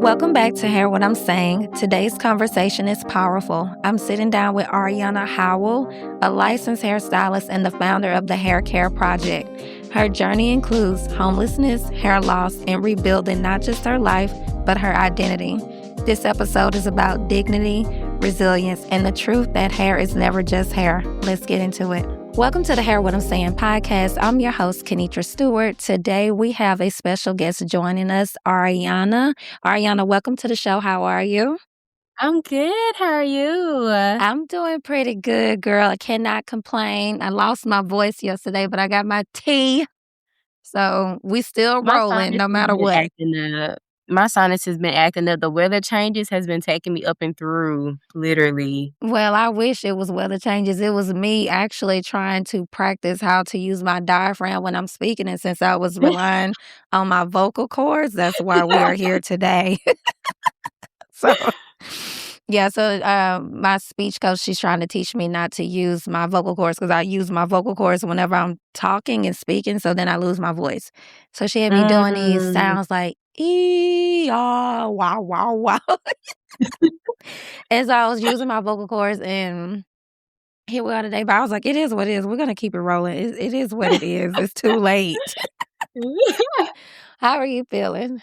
Welcome back to Hear What I'm Saying. Today's conversation is powerful. I'm sitting down with Arianna Howell, a licensed hairstylist and the founder of the Haircare project. Her journey includes homelessness, hair loss, and rebuilding not just her life, but her identity. This episode is about dignity, resilience, and the truth that hair is never just hair. Let's get into it. Welcome to the Hear What I'm Saying podcast. I'm your host, Kenitra Stewart. Today, we have a special guest joining us, Arianna. Arianna, welcome to the show. How are you? I'm good. How are you? I'm doing pretty good, girl. I cannot complain. I lost my voice yesterday, but I got my tea. So we still My rolling sinus no has matter been what. acting up. My sinus has been acting up. The weather changes has been taking me up and through, literally. Well, I wish it was weather changes. It was me actually trying to practice how to use my diaphragm when I'm speaking. And since I was relying on my vocal cords, that's why we are here today. So, yeah, so my speech coach, she's trying to teach me not to use my vocal cords because I use my vocal cords whenever I'm talking and speaking, so then I lose my voice. So she had me doing these Mm. sounds like ah, wow, wow, wow. As I was using my vocal cords, and here we are today. But I was like, it is what it is. We're gonna keep it rolling. It is what it is. It's too late. How are you feeling?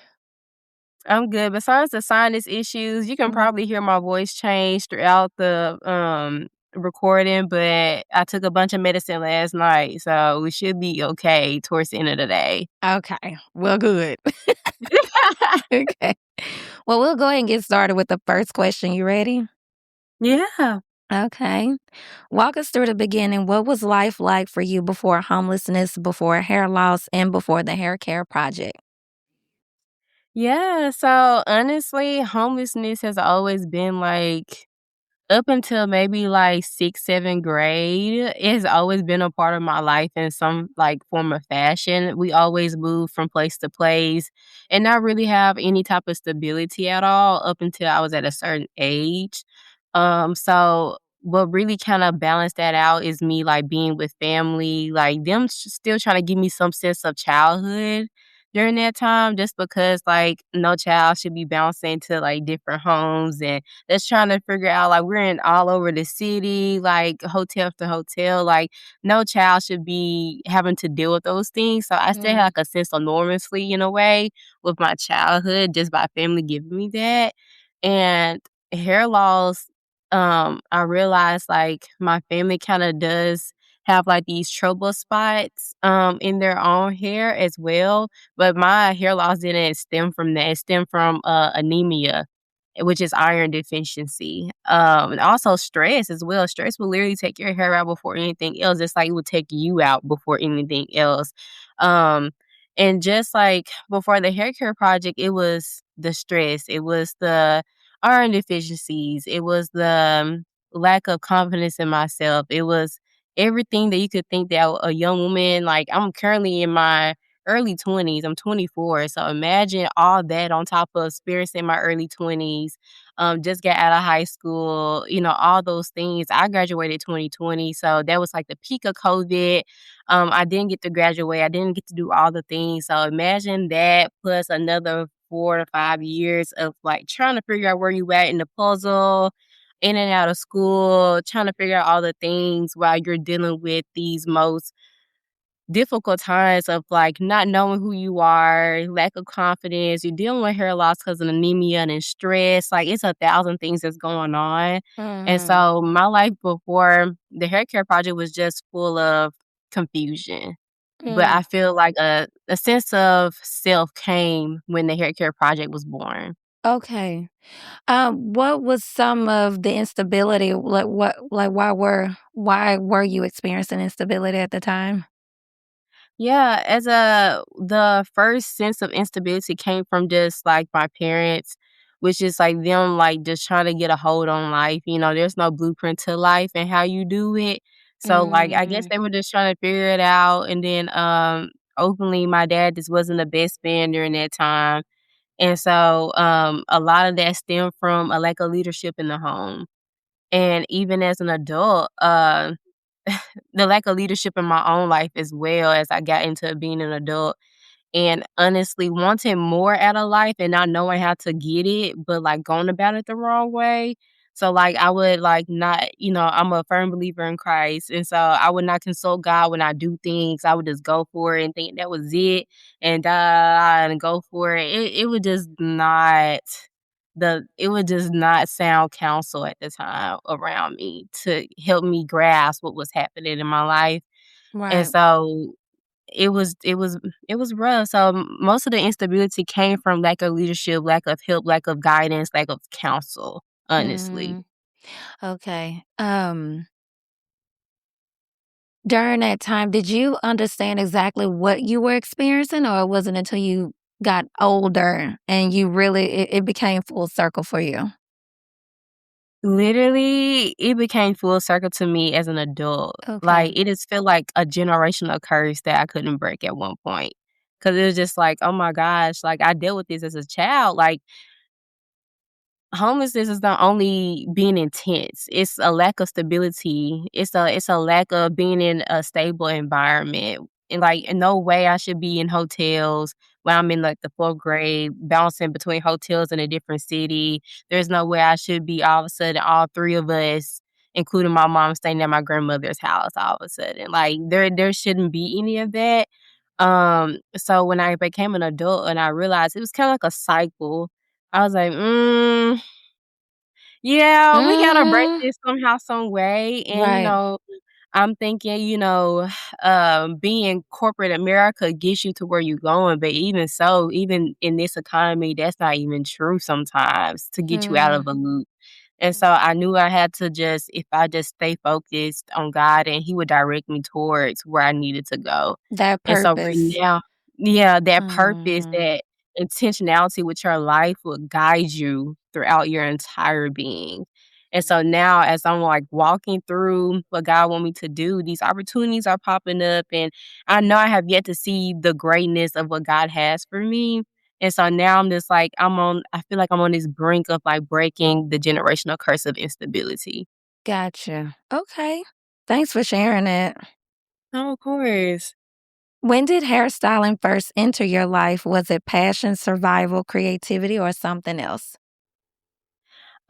I'm good. Besides the sinus issues, you can Mhm. probably hear my voice change throughout the recording, but I took a bunch of medicine last night, so we should be okay towards the end of the day. Okay. Well, good. Okay. Well, we'll go ahead and get started with the first question. You ready? Yeah. Okay. Walk us through the beginning. What was life like for you before homelessness, before hair loss, and before the hair care project? Yeah, so honestly, homelessness has always been like up until maybe like 6th, 7th grade, it has always been a part of my life in some like form of fashion. We always move from place to place and not really have any type of stability at all up until I was at a certain age. So what really kind of balanced that out is me like being with family, like them still trying to give me some sense of childhood during that time, just because like no child should be bouncing to like different homes and that's trying to figure out like we're in all over the city, like hotel to hotel, like no child should be having to deal with those things. So I still have Mm. like a sense of normalcy in a way with my childhood just by family giving me that. And hair loss, I realized like my family kind of does have like these trouble spots in their own hair as well. But my hair loss didn't stem from that. It stemmed from anemia, which is iron deficiency. And also stress as well. Stress will literally take your hair out before anything else. It's like it would take you out before anything else. Um, and just like before the hair care project, it was the stress. It was the iron deficiencies. It was the lack of confidence in myself. It was everything that you could think that a young woman, like I'm currently in my early 20s. I'm 24. So imagine all that on top of experiencing my early 20s. Just got out of high school, all those things. I graduated 2020. So that was like the peak of COVID. I didn't get to graduate. I didn't get to do all the things. So imagine that plus another 4 to 5 years of like trying to figure out where you at in the puzzle, in and out of school, trying to figure out all the things while you're dealing with these most difficult times of like not knowing who you are, lack of confidence. You're dealing with hair loss because of anemia and then stress. Like it's 1,000 things that's going on. And Mhm. so my life before the hair care project was just full of confusion. But Mm. I feel like a sense of self came when the hair care project was born. Okay. What was some of the instability? Why were you experiencing instability at the time? Yeah, the first sense of instability came from just like my parents, which is like them like just trying to get a hold on life. There's no blueprint to life and how you do it. So like I guess Mm. they were just trying to figure it out. And then openly my dad just wasn't the best man during that time. And so a lot of that stemmed from a lack of leadership in the home. And even as an adult, the lack of leadership in my own life as well as I got into being an adult. and honestly wanting more out of life and not knowing how to get it, but, like, going about it the wrong way. So, like, I would, like, not I'm a firm believer in Christ, and so I would not consult God when I do things. I would just go for it and think that was it and, and go for it. It would just not sound counsel at the time around me to help me grasp what was happening in my life, and Right. so it was rough. So most of the instability came from lack of leadership, lack of help, lack of guidance, lack of counsel, honestly. Mm, okay. During that time, did you understand exactly what you were experiencing, or it wasn't until you got older and you really it became full circle for you? Literally, it became full circle to me as an adult. Like, Okay. it just felt like a generational curse that I couldn't break at one point. Cause it was just like, "Oh my gosh," like, I dealt with this as a child, like, homelessness is not only being intense, it's a lack of stability. It's a lack of being in a stable environment. And, like, in no way I should be in hotels when I'm in, like, the 4th grade, bouncing between hotels in a different city. There's no way I should be all of a sudden, all 3 of us, including my mom, staying at my grandmother's house all of a sudden. Like, there shouldn't be any of that. So when I became an adult and I realized it was kinda like a cycle, I was like, yeah, we gotta break Mhm. this somehow, some way. And, Right. I'm thinking, being corporate America gets you to where you're going, but even so, even in this economy, that's not even true sometimes to get you out of Mm. a loop. And so I knew I had to if I just stay focused on God and He would direct me towards where I needed to go. That And so right purpose. now, yeah, that purpose, Mhm. that intentionality with your life will guide you throughout your entire being. And so now as I'm, like, walking through what God want me to do, these opportunities are popping up, and I know I have yet to see the greatness of what God has for me. And so now I'm just like, I feel like I'm on this brink of, like, breaking the generational curse of instability. Gotcha. Okay. Thanks for sharing it. Oh, of course. When did hairstyling first enter your life? Was it passion, survival, creativity, or something else?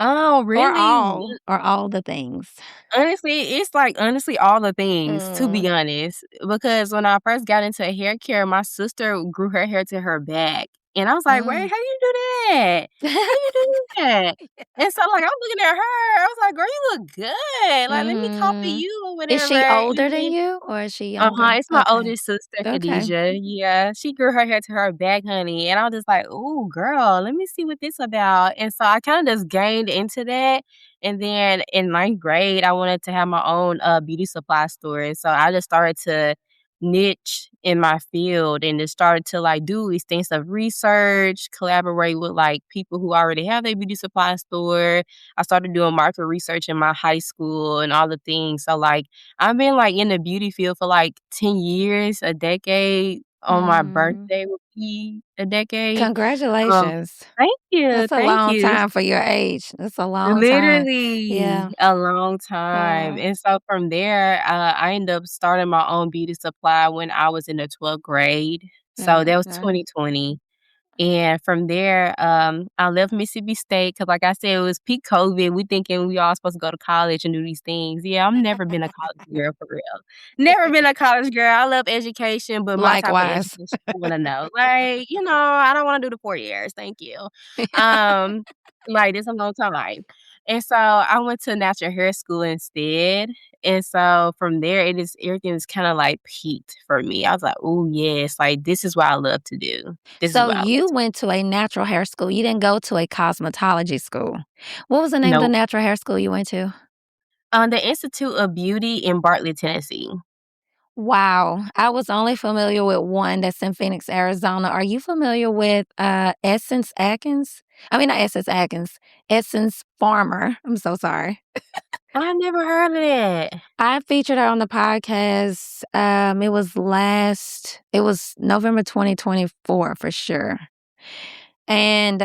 Oh, Or really? all the things? Honestly, it's, like, honestly all the things, to be Mm. honest, because when I first got into hair care, my sister grew her hair to her back, and I was like, "Wait, Mm. how you do that? How you do that?" And so, like, I'm looking at her, I was like, "Girl, you look good, like, let me copy Mhm. you or Is whatever," she older and than then you, or is she uh-huh, younger? it's my Okay. oldest sister, Okay. Khadijah. Yeah, she grew her hair to her back, honey, and I was just like, "Ooh, girl, let me see what this about." And so I kinda just gained into that, and then in ninth grade, I wanted to have my own, beauty supply store, and so I just started to niche in my field and just started to, like, do extensive research, collaborate with, like, people who already have their beauty supply store. I started doing market research in my high school and all the things, so, like, I've been, like, in the beauty field for, like, 10 years, a decade. On my Mhm. birthday would be a decade. Um Congratulations. Thank you, That's a thank long you. time for your age. That's a long time. Literally Yeah. a long time, Yeah. and so from there, I ended up starting my own beauty supply when I was in the 12th grade, so that was Mhm. 2020. And from there, I left Mississippi State because, like I said, it was peak COVID. We thinking we all supposed to go to college and do these things. Yeah, I've never been a college girl for real. Never been a college girl. I love education, but my type of Likewise. education I wanna know. Like, I don't wanna do the 4 years, thank you. Um, like, it's a long time. And so I went to natural hair school instead. And so from there, everything is kinda, like, peaked for me. I was like, "Ooh, yes, like, this is what I love to do. This is So what I love you to." went to a natural hair school. You didn't go to a cosmetology school. What was the name of the Nope. natural hair school you went to? The Institute of Beauty in Bartlett, Tennessee. Wow. I was only familiar with one that's in Phoenix, Arizona. Are you familiar with Essence Atkins? I mean, not Essence Atkins, Essence Farmer. I'm so sorry. I never heard of that. I featured her on the podcast. It was November 2024 for sure. And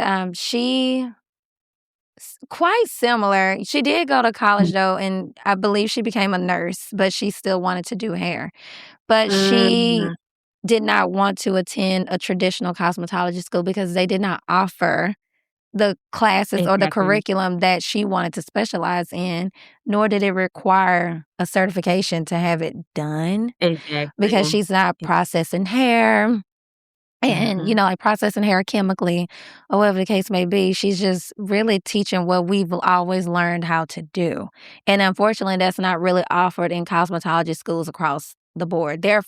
quite similar. She did go to college though, and I believe she became a nurse, but she still wanted to do hair. But she Mm. did not want to attend a traditional cosmetology school because they did not offer the classes or the Exactly. curriculum that she wanted to specialize in, nor did it require a certification to have it done because Exactly. she's not processing hair and, Mhm. like processing hair chemically or whatever the case may be. She's just really teaching what we've always learned how to do. And unfortunately, that's not really offered in cosmetology schools across the board. They're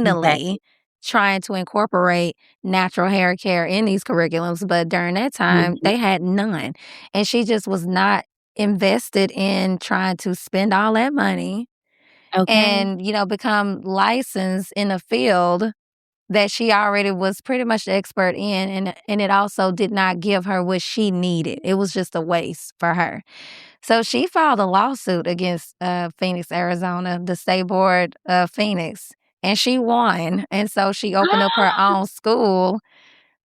Exactly. finally trying to incorporate natural hair care in these curriculums, but during that time, Mhm. they had none. And she just was not invested in trying to spend all that money Okay. and, become licensed in a field that she already was pretty much the expert in, and it also did not give her what she needed. It was just a waste for her. So she filed a lawsuit against Phoenix, Arizona, the state board of Phoenix, and she won. And so she opened up her own school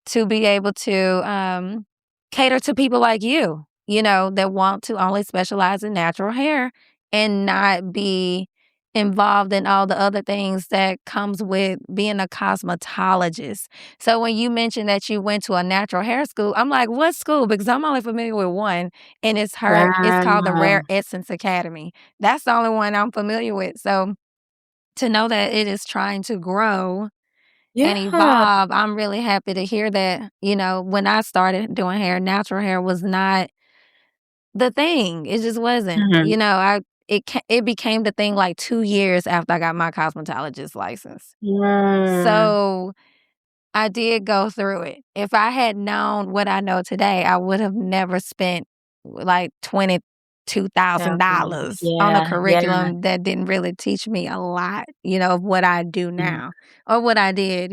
to be able to cater to people like you, that want to only specialize in natural hair and not be involved in all the other things that comes with being a cosmetologist. So when you mentioned that you went to a natural hair school, I'm like, what school? Because I'm only familiar with one, and it's called the Rare Wow. Essence Academy. That's the only one I'm familiar with. So to know that it is trying to grow and Yeah. evolve, I'm really happy to hear that. When I started doing hair, natural hair was not the thing. It just wasn't. Mhm. It became the thing like 2 years after I got my cosmetologist license. Mm. So I did go through it. If I had known what I know today, I would have never spent like Definitely. $22,000 on a Yeah, yeah. curriculum that didn't really teach me a lot, of what I do Mhm. now or what I did.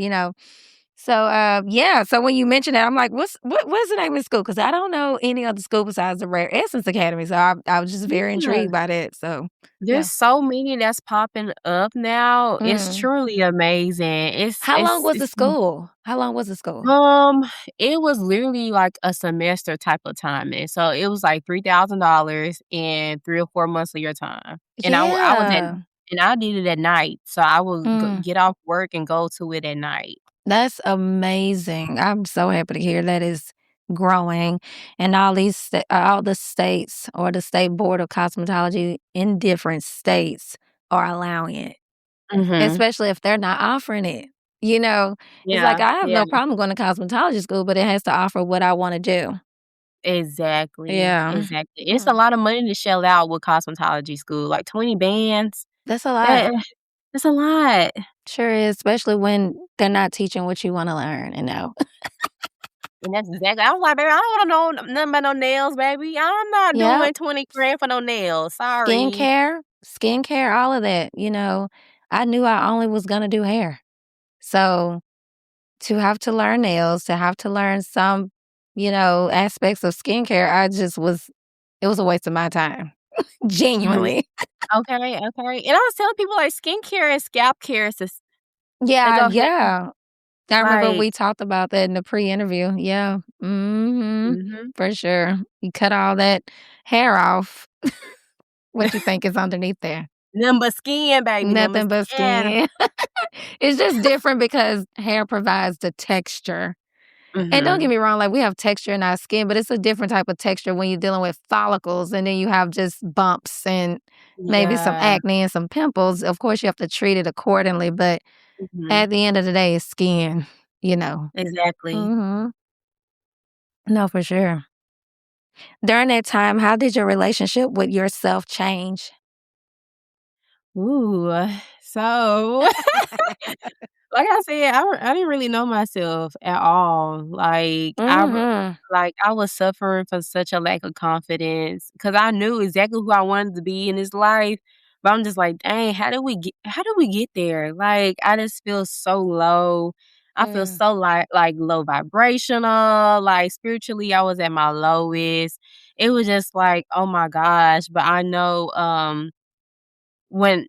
So yeah, so when you mentioned that, I'm like, what's the name of the school? Because I don't know any other school besides the Rare Essence Academy. So I was just very Yeah. intrigued by that. So yeah. There's so many that's popping up now. It's Mm. truly amazing. How long was the school? How long was the school? Um, it was literally like a semester type of timing. So it was like $3,000 in 3 or 4 months of your time. And I was at Yeah. and I did it at night. So I would Mm. get off work and go to it at night. That's amazing. I'm so happy to hear that is growing, and all the states or the state board of cosmetology in different states are allowing it, Mhm. especially if they're not offering it. It's like Yeah, I have yeah. no problem going to cosmetology school, but it has to offer what I want to do. Exactly, Yeah. exactly. It's a Mm. lot of money to shell out with cosmetology school, like 20 bands. That's a lot. That that's a lot. Sure is, especially when they're not teaching what you want to learn. And that's exactly I was like, "Baby, I don't wanna know nothing about no nails, baby. I'm not Yep. doing 20 grand for no nails. Sorry." Skincare, all of that. I knew I only was gonna do hair. So to have to learn nails, to have to learn some, aspects of skincare, it was a waste of my time. Mhm. Genuinely. Okay, okay. And I was telling people, like, skincare and scalp care is just they Yeah, go hand yeah. I remember like we talked about that in the pre-interview. Yeah. Mhm. mhm. For sure. You cut all that hair off. What you think is underneath there? Nothing but skin, baby, nothing but Nothing but skin. skin. It's just different because hair provides the texture. And don't get Mhm. me wrong, like we have texture in our skin, but it's a different type of texture when you're dealing with follicles and then you have just bumps and maybe some Yeah. acne and some pimples. Of course, you have to treat it accordingly, but Mhm. at the end of the day, it's skin, you know. Exactly. Mhm. No, for sure. During that time, how did your relationship with yourself change? Ooh, so like I said, I didn't really know myself at all. Mhm. I was suffering from such a lack of confidence because I knew exactly who I wanted to be in this life, but I'm just like, "Dang, how do we get there?" Like, I just feel so low. I feel Mm. so like low vibrational, like, spiritually, I was at my lowest. It was just like, "Oh my gosh," but I know, when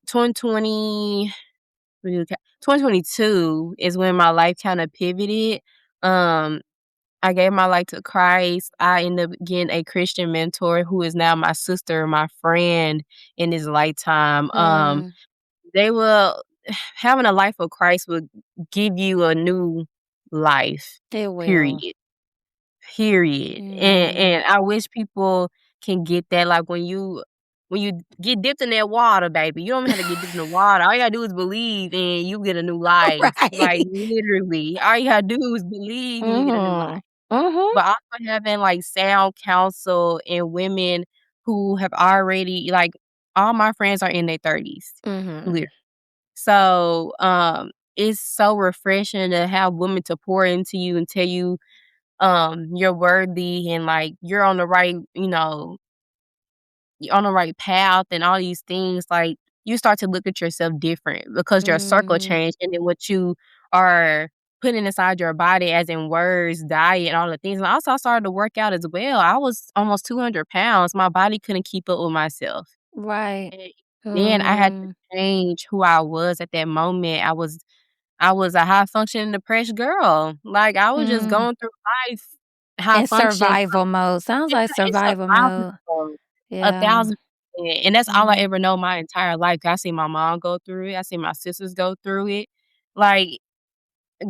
2022 is when my life kinda pivoted. Um, I gave my life to Christ. I ended up getting a Christian mentor who is now my sister, my friend in this lifetime. Mm. They will having a life of Christ will give you a new life, It will. period. Period. Mhm. And I wish people can get that, like, when you get dipped in that water, baby, you don't even have to get dipped in the water. All you gotta do is believe and you get a new life. Like, Right. literally, all you gotta do is believe and you get a new life. Mhm. Mhm. But also having, like, sound counsel and women who have already like, all my friends are in their 30s, Mhm. literally. So, it's so refreshing to have women to pour into you and tell you, you're worthy and, like, you're on the right, you're on the right path and all these things. Like, you start to look at yourself different because your circle Mhm. changed, and then what you are putting inside your body, as in words, diet, and all the things. And also, I started to work out as well. I was almost 200 pounds. My body couldn't keep up with myself. Right. And then I had to Mhm. change who I was at that moment. I was a high functioning depressed girl. Like, I was just Mm. going through life high In function. survival mode. Sounds It's like it's survival survival mode. mode, Yeah. 1,000%, and that's all I Mhm. ever know my entire life. I seen my mom go through it, I seen my sisters go through it. Like,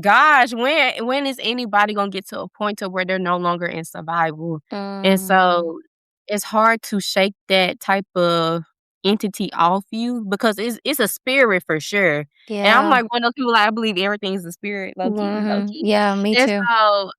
gosh, when is anybody gonna get to a point to where they're no longer in survival? And Mhm. so, it's hard to shake that type of entity off you because it's a spirit for sure. And I'm Yeah. like one of those people, like, I believe everything's a spirit, low key, low Mhm. key. Yeah, me And too. so,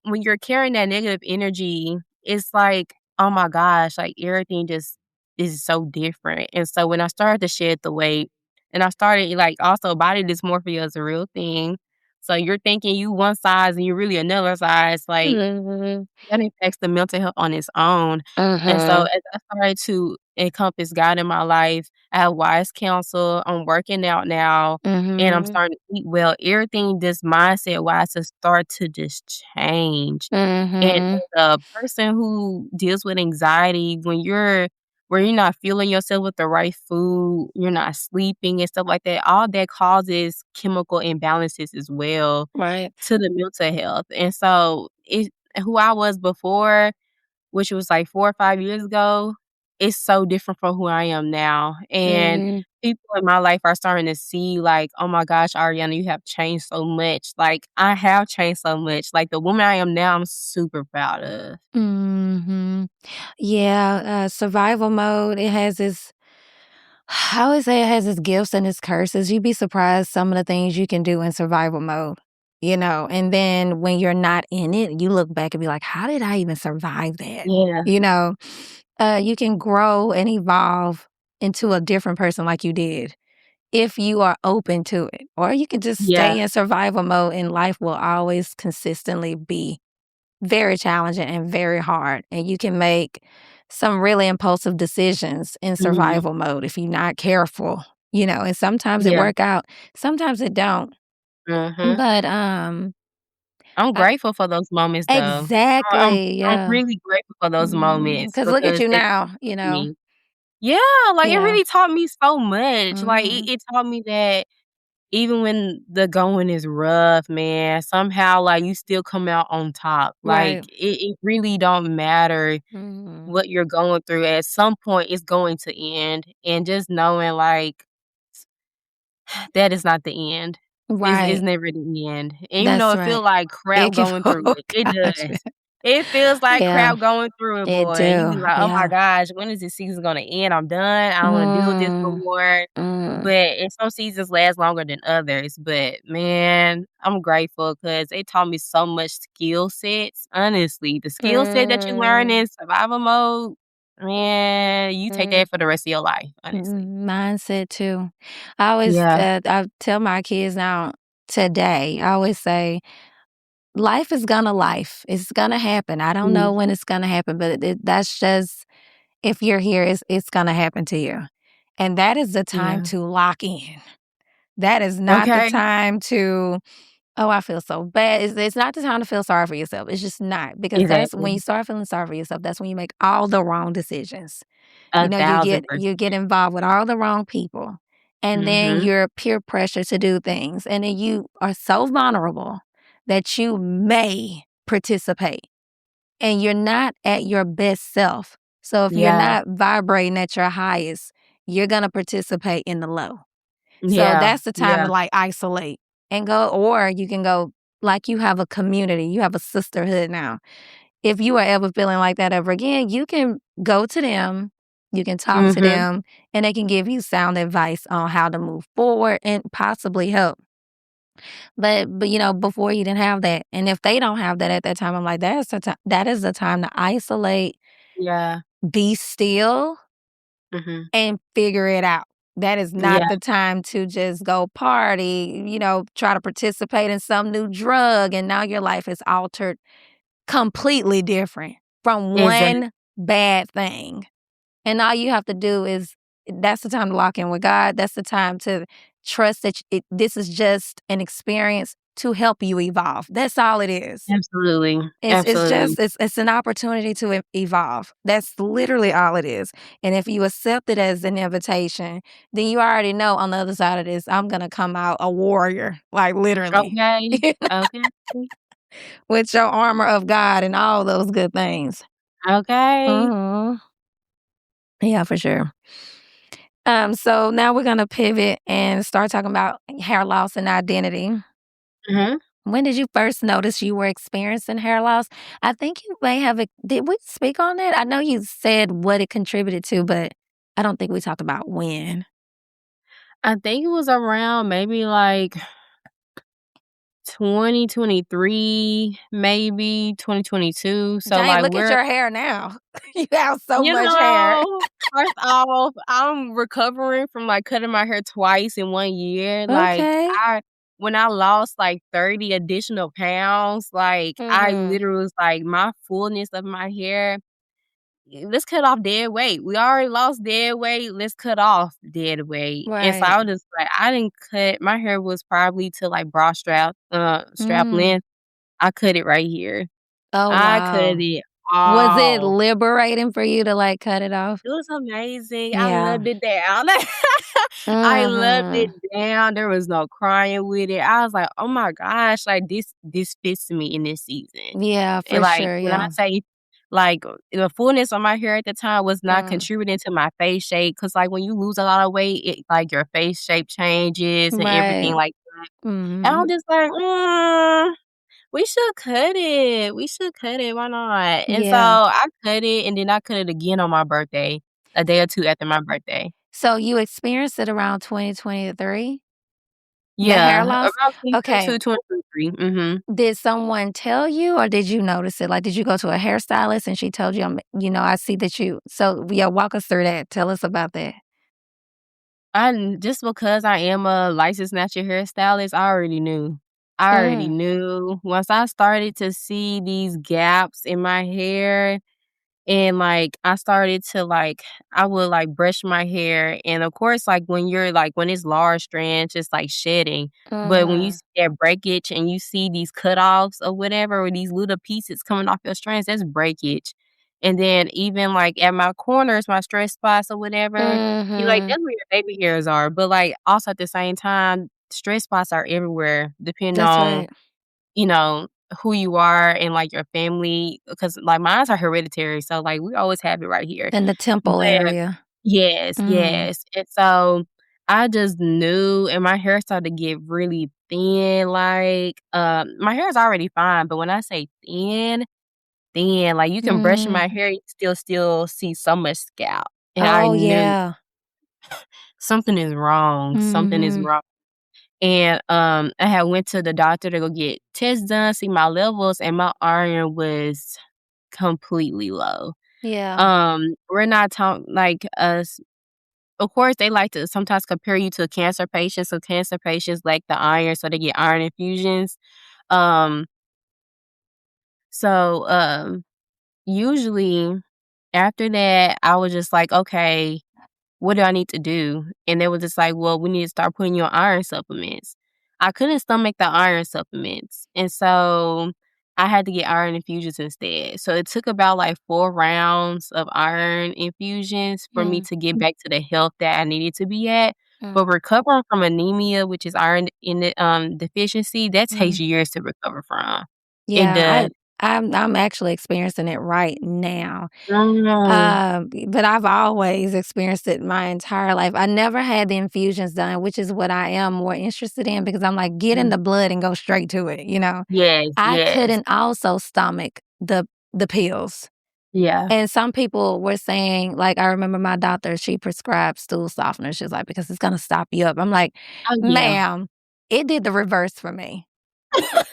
when you're carrying that negative energy, it's like, oh my gosh, like, everything just is so different. And so when I started to shed the weight and I started, like, also body dysmorphia is a real thing. So you're thinking you one size and you're really another size, like, Mhm. that impacts the mental health on its own. And so Mhm. as I started to encompass God in my life, I have wise counsel, I'm working out now, and I'm Mhm. starting to eat well. Everything just mindset-wise to start to just change. And Mhm. as a person who deals with anxiety, where you're not fueling yourself with the right food, you're not sleeping and stuff like that, all that causes chemical imbalances as well Right. to the mental health. And so who I was before, which was like 4 or 5 years ago, is so different from who I am now. And Mhm. people in my life are starting to see like, "Oh my gosh, Ariana, you have changed so much." Like, I have changed so much. Like, the woman I am now, I'm super proud of. Mhm. Yeah, survival mode, it has its I always say it has its gifts and its curses. You'd be surprised some of the things you can do in survival mode, and then when you're not in it, you look back and be like, "How did I even survive that?" Yeah. You know? You can grow and evolve into a different person like you did if you are open to it, or you can just Yeah. stay in survival mode and life will always consistently be very challenging and very hard, and you can make some really impulsive decisions in Mhm. survival mode if you're not careful, and sometimes it Yeah. work out, sometimes it don't. Mhm. But, I'm I grateful for those moments, though. I'm exactly, I'm yeah. really grateful for those moments Because look at because you they now, taught me. Yeah, like, it Yeah. really taught me so much. Like, it Mhm. it taught me that even when the going is rough, man, somehow, like, you still come out on top. Like, Right. it really don't matter Mhm. what you're going through. At some point, it's going to end, and just knowing, like, that is not the end. It's Right. never the end. And even though That's it right. feel like crap It can going through oh it, it gosh. does. It feels like Yeah, crap going through it, it boy. And you do. be like, "Oh my Yeah. gosh, when is this season gonna end? I'm done. I don't wanna deal with this no Mm. more." Mm. But and some seasons last longer than others. But man, I'm grateful because they taught me so much skill sets. Honestly, the skill set that you learn Mm. in survival mode, man, you take Mm. that for the rest of your life, honestly. Mindset too. Yeah. I tell my kids now today, I always say, life is gonna life. It's gonna happen. I don't know Mm. when it's gonna happen, but that's just if you're here, it's gonna happen to you. And that is the time Yeah. to lock in. That is not the Okay. time to, oh, I feel so bad. It's not the time to feel sorry for yourself. It's just not because that's when you Exactly. start feeling sorry for yourself. That's when you make all the wrong decisions. You get 1,000%. involved with all the wrong people, and then Mhm. you're peer pressure to do things, and then you are so vulnerable that you may participate, and you're not at your best self. So if you're Yeah. not vibrating at your highest, you're gonna participate in the low. So Yeah, that's the time yeah, to like isolate and go, or you can go like you have a community, you have a sisterhood now. If you are ever feeling like that ever again, you can go to them, you can talk to mhm, them, and they can give you sound advice on how to move forward and possibly help. But you know, before you didn't have that, and if they don't have that at that time, I'm like, that is the time to isolate, yeah, be still, mhm, and figure it out. That is not yeah, the time to just go party, you know, try to participate in some new drug, and now your life is altered completely different from exactly, one bad thing. And all you have to do is that's the time to lock in with God. That's the time to trust that this is just an experience to help you evolve. That's all it is. absolutely, It's absolutely. just it's an opportunity to evolve. That's literally all it is. And if you accept it as an invitation, then you already know on the other side of this, I'm gonna come out a warrior, like literally, Okay, okay, with your armor of God and all those good things. okay, Mhm. Yeah, for sure. So now we're gonna pivot and start talking about hair loss and identity. mhm. When did you first notice you were experiencing hair loss? I think you may have. Did we speak on that? I know you said what it contributed to, but I don't think we talked about when. I think it was around maybe, like, 2023, maybe 2022, so, Dang, like, look at we're your hair now. You have so you much hair. know, first off, I'm recovering from, like, cutting my hair twice in 1 year, like, Okay. I when I lost, like, 30 additional pounds, like, I Mhm. literally was like, my fullness of my hair, let's cut off dead weight. We already lost dead weight, let's cut off dead weight, and so Right. I was just like I didn't cut my hair was probably to, like, bra strap Mm. length. I cut it right here. Oh I cut wow. it Was it off. liberating for you to like cut it off? It was amazing. I Yeah. loved it down. I loved it Mhm. down. There was no crying with it. I was like, "Oh my gosh, like, this fits me in this season." Yeah, And, for like, sure. when I Yeah. say, like, the fullness of my hair at the time was not Mm. contributing to my face shape, cause like, when you lose a lot of weight, it like, your face shape changes and everything Right. like that. And Mhm. I'm just like, we should cut it. We should cut it. Why not?" And so Yeah. I cut it, and then I cut it again on my birthday, a day or 2 after my birthday. So you experienced it around 2023? The hair Yeah, loss? around Okay. 2022, 2023. Mhm. Did someone tell you or did you notice it? Like, did you go to a hairstylist and she told you, I see that you so yeah, walk us through that. Tell us about that. Just because I am a licensed natural hairstylist, I already knew. I already Mm. knew. Once I started to see these gaps in my hair and, like, I started to, like I would, like, brush my hair, and, of course, like, when it's large strands, it's, like, shedding, but when you Mhm. see that breakage and you see these cutoffs or whatever, or these little pieces coming off your strands, that's breakage, and then even, like, at my corners, my stress spots or whatever, you like, Mhm. that's where your baby hairs are, but, like, also at the same time, stress spots are everywhere depending That's on, right. you know, who you are and, like, your family, because like, mines are hereditary, so, like, we always have it right here. In the temple But area. yes, Mm. yes, and so, I just knew and my hair started to get really thin, like, my hair is already fine, but when I say thin, thin, like, you can brush Mm. my hair, you still see so much scalp, and I Oh knew yeah. something is wrong, something is Mhm. wrong. And, I had went to the doctor to go get tests done, see my levels, and my iron was completely low. Yeah. We're not talking like, us of course, they like to sometimes compare you to cancer patients, so cancer patients lack the iron, so they get iron infusions. Um, so, usually after that, I was just like, "Okay, what do I need to do?" And they were just like, "Well, we need to start putting you on iron supplements." I couldn't stomach the iron supplements, and so I had to get iron infusions instead. So it took about like 4 rounds of iron infusions for me Mm. to get back to the health that I needed to be at. Mm. But recovering from anemia, which is iron in the deficiency, that takes Mm. years to recover from. It Yeah, I does. I'm actually experiencing it right now. Mm. But I've always experienced it my entire life. I never had the infusions done, which is what I am more interested in because I'm like, get in Mm. the blood and go straight to it, you know? Yes, I yes. couldn't also stomach the pills. Yeah. And some people were saying, like, I remember my doctor, she prescribed stool softener. She was like, because it's gonna stop you up. I'm like, Oh, yeah. ma'am, it did the reverse for me.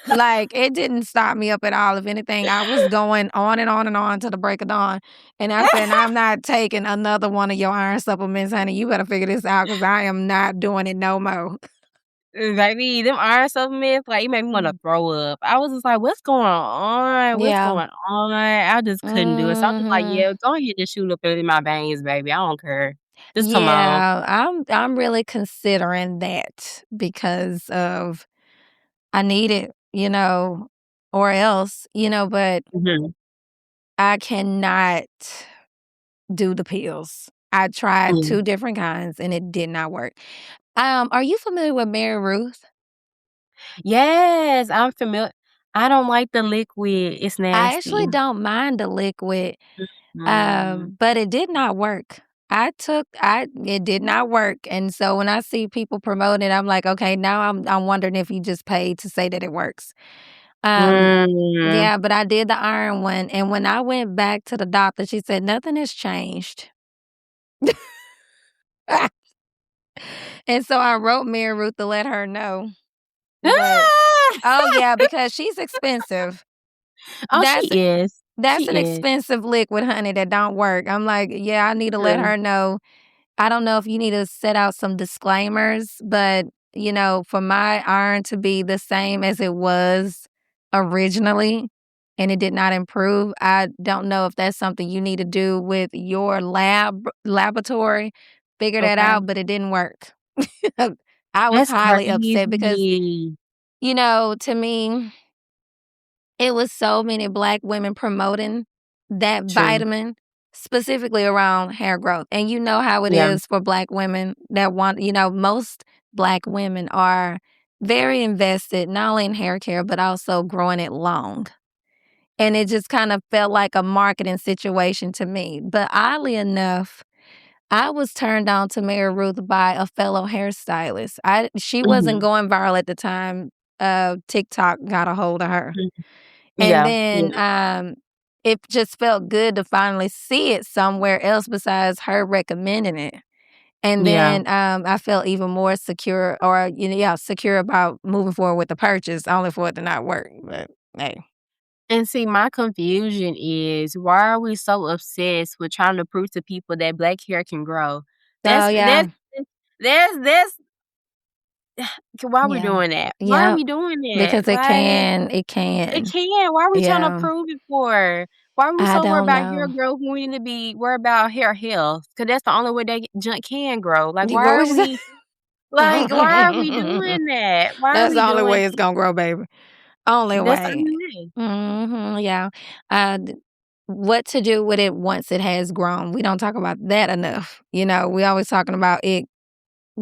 Like, it didn't stop me up at all. If anything, I was going on and on and on to the break of dawn. And I said, I'm not taking another one of your iron supplements, honey. You better figure this out because I am not doing it no more. Baby, them iron supplements, like, it made me wanna Mm. throw up. I was just like, "What's going on? What's Yeah. going on?" I just couldn't do it. So I'm just like, Hmm. "Yeah, go ahead and shoot up in my veins, baby. I don't care. Just come on." Yeah. I'm really considering that because of I need it, or else, but Mhm. I cannot do the pills. I tried Mm. 2 different kinds and it did not work. Are you familiar with Mary Ruth? Yes, I'm familiar. I don't like the liquid. It's I actually nasty. don't mind the liquid, Mm. but it did not work. It did not work, and so when I see people promote it, I'm like, "Okay, now I'm wondering if you just paid to say that it works." Um, Mm. yeah, but I did the iron one, and when I went back to the doctor, she said, "Nothing has changed." And so I wrote Mary Ruth to let her know, but oh, yeah, because she's expensive. Oh, she That's is. that's She an is. expensive liquid, honey, that don't work. I'm like, "Yeah, I need to let True. her know." I don't know if you need to set out some disclaimers, but, for my iron to be the same as it was originally and it did not improve, I don't know if that's something you need to do with your laboratory. Figure that Okay. out, but it didn't work. I was That's highly upset because, crazy. to me it was so many Black women promoting that True. vitamin, specifically around hair growth, and you know how it Yeah. is for Black women that want most Black women are very invested not only in hair care, but also growing it long, and it just kind of felt like a marketing situation to me, but oddly enough, I was turned on to Mary Ruth by a fellow hairstylist. She wasn't Mhm. going viral at the time, TikTok got a hold of her. Mhm. And Yeah, then, yeah, it just felt good to finally see it somewhere else besides her recommending it. And yeah. then, I felt even more secure or, secure about moving forward with the purchase only for it to not work, but hey. And see, my confusion is why are we so obsessed with trying to prove to people that black hair can grow? Oh, That's yeah. that's why are we Yeah. doing that? Why are Yep. we doing that? Because it It can. can. Why are we trying to Yeah. prove it for? Why are we I so worried don't about hair know. growth when we need to be worried about hair health? Because that's the only way that junk can grow. Like, What why are would you say? we why are we doing that? Why are That's we the only doing way it's gonna grow, baby. Only that's the way. only way. Yeah. D What to do with it once it has grown. We don't talk about that enough. We always talking about it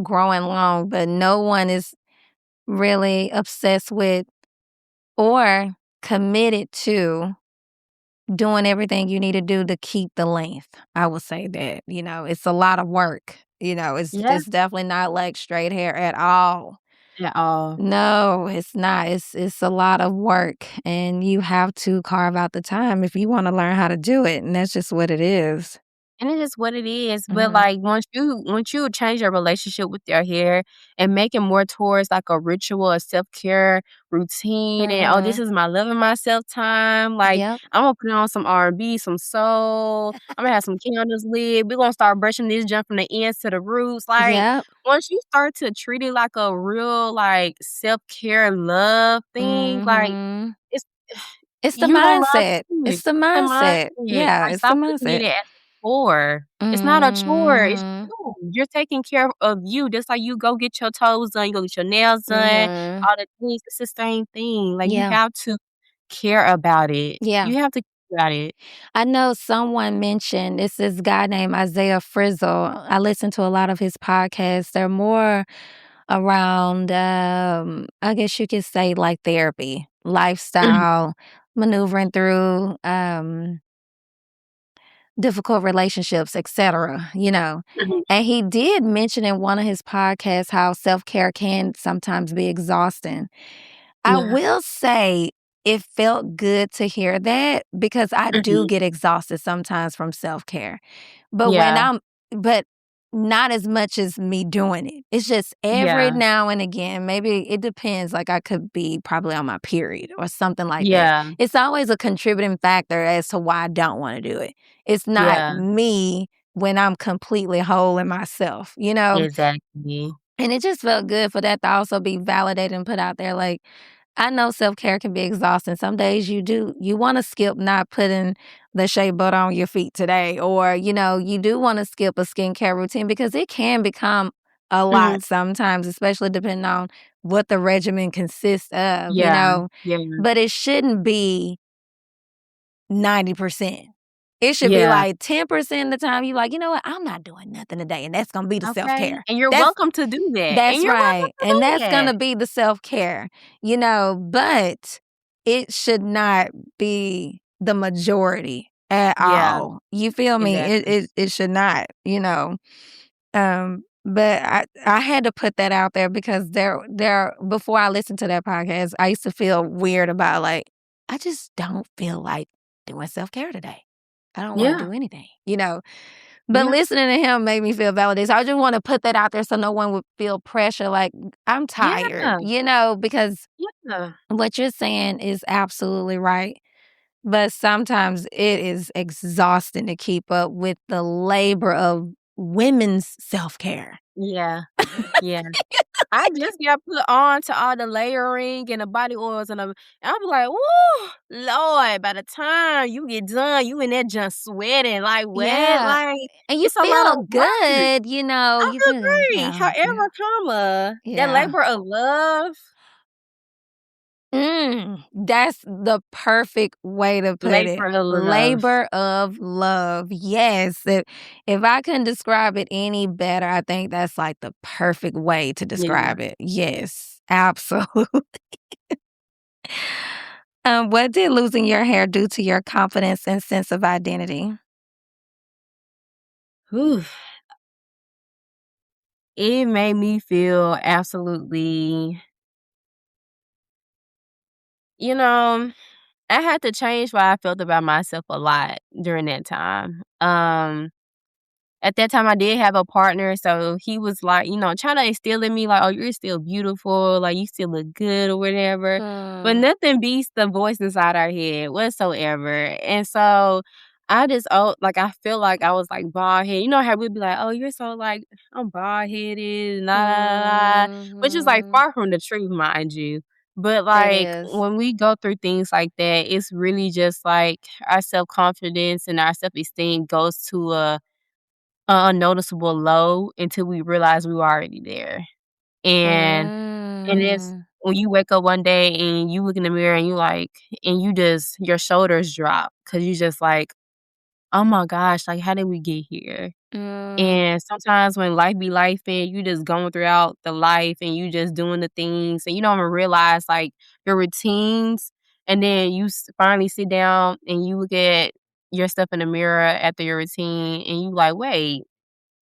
growing long, but no one is really obsessed with or committed to doing everything you need to do to keep the length. I would say that, it's a lot of work. Yeah, It's definitely not like straight hair at all. at all. No, it's not. It's a lot of work and you have to carve out the time if you want to learn how to do it, and that's just what it is. And it is what it is, but, Mhm. like, once you change your relationship with your hair and make it more towards, like, a ritual, a self-care routine, and, "Oh, this Mhm. is my loving myself time," like, Yep. "Imma put on some R&B, some soul, Imma have some candles lit, we gonna start brushing this junk from the ends to the roots," like, Yep. once you start to treat it like a real, like, self-care love thing, like, Mhm. it's It's the you gonna love mindset. it. It's the The mindset. mindset. Yeah, Like, it's the stop looking at mindset. it as a chore. It's not a chore, it's Mhm. you. You're taking care of you, just like you go get your toes done, you go get your nails done, Mhm. all the things, it's the same thing, like, you Yeah. have to care about it. Yeah. You have to care about it. I know someone mentioned it's this guy named Isaiah Frizzle. I listen to a lot of his podcasts. They're more around, I guess you could say like therapy, Mhm. lifestyle, maneuvering through difficult relationships, etc., Mhm. And he did mention in one of his podcasts how self-care can sometimes be exhausting. I Yeah. will say it felt good to hear that because I do Mhm. get exhausted sometimes from self-care. But when Yeah. I'm but not as much as me doing it. It's just every Yeah. now and again, maybe it depends, like, I could be probably on my period or something like that. Yeah. It's always a contributing factor as to why I don't wanna do it. It's not Yeah. me when I'm completely whole in myself? Exactly. And it just felt good for that to also be validated and put out there, like, I know self-care can be exhausting. Some days you wanna skip not putting the shea butter on your feet today, or, you do wanna skip a skincare routine because it can become a Mhm. lot sometimes, especially depending on what the regimen consists of, you Yeah. know? Yeah. But it shouldn't be 90%. It should be Yeah. like 10% of the time you like, "You know what? I'm not doing nothing today," and that's gonna be the Okay. self-care. And you're That's welcome to do that. And that's you're welcome right, to and do that's that. gonna be the self-care, but it should not be the majority at Yeah. all. You feel me? It Exactly. it it should not. But I had to put that out there because there before I listened to that podcast, I used to feel weird about, like, I just don't feel like doing self-care today. I don't wanna Yeah. do anything? But Yeah. listening to him made me feel validated. So I just wanna put that out there so no one would feel pressure, like, I'm Yeah. tired, because Yeah. what you're saying is absolutely right. But sometimes it is exhausting to keep up with the labor of women's self-care. Yeah. Yeah. I just got put on to all the layering and the body oils and I'm like, "Woo, Lord, by the time you get done, you in that just sweating, like, wet, Yeah, like, and you it's a lot of feel work." good, I you feel feel good. great. Yeah, yeah, However, that yeah. labor of love, That's the perfect way to put it. labor of love. Labor of love. Yes. If I couldn't describe it any better, I think that's like the perfect way to Yeah. describe it. Yes, absolutely. What did losing your hair do to your confidence and sense of identity? Whew. It made me feel absolutely you know, I had to change what I felt about myself a lot during that time. At that time, I did have a partner, so he was like, trying to instill in me, like, "Oh, you're still beautiful, like, you still look good or whatever." But Mm, nothing beats the voice inside our head whatsoever. And so I just, like, I feel like I was like bald headed. You know how we'd be like, "Oh, you're so like, I'm bald headed, nah, nah, nah," which is like mhm. far from the truth, mind you. But It like is. when we go through things like that, it's really just like our self confidence and our self esteem goes to a unnoticeable low until we realize we were already there. And it's Mm, when you wake up one day and you look in the mirror and you like and you just your shoulders drop because you just like, "Oh my gosh, like, how did we get here?" mm, And sometimes when life be life and you just going throughout the life and you just doing the things and you don't even realize, like, your routines, and then you finally sit down and you look at your stuff in the mirror after your routine and you like, "Wait,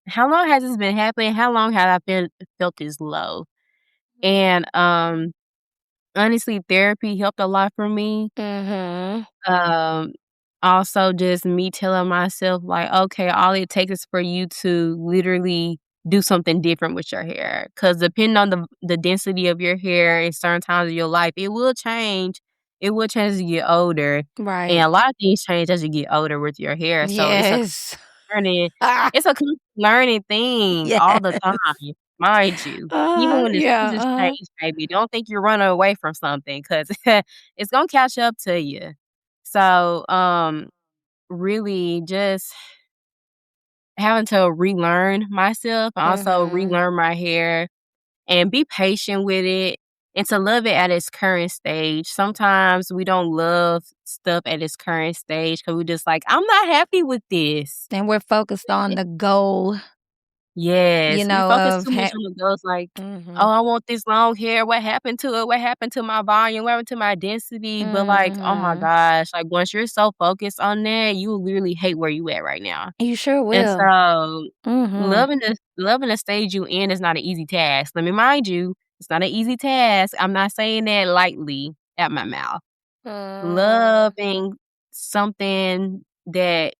how long has this been happening? How long have I felt this low?" And, honestly, therapy helped a lot for me. mhm. Um, Also just me telling myself, like, "Okay, all it takes is for you to literally do something different with your hair." Because depending on the density of your hair in certain times of your life, it will change. It will change as you get older, and Right. a lot of things change as you get older with your hair, so Yes. learning it's a constant learning thing all the time, Yes. mind you. Even when the Yeah, seasons change, baby, don't think you're running away from something because it's gonna catch up to you. So, really just having to relearn myself, and also Mhm. relearn my hair, and be patient with it, and to love it at its current stage. Sometimes we don't love stuff at its current stage because 'cause we're just like, "I'm not happy with this." And we're focused on the goal you Yes, we know, focus of too much on the goals, like, "Oh, mhm, I want this long hair. What happened to it? What happened to my volume? What happened to my density?" But, like, oh my mhm. gosh, like, once you're so focused on that, you will literally hate where you at right now. You sure And will. so, Mhm. loving the stage you in is not an easy task. Let me remind you, it's not an easy task. I'm not saying that lightly at my mouth. Mm. Loving something that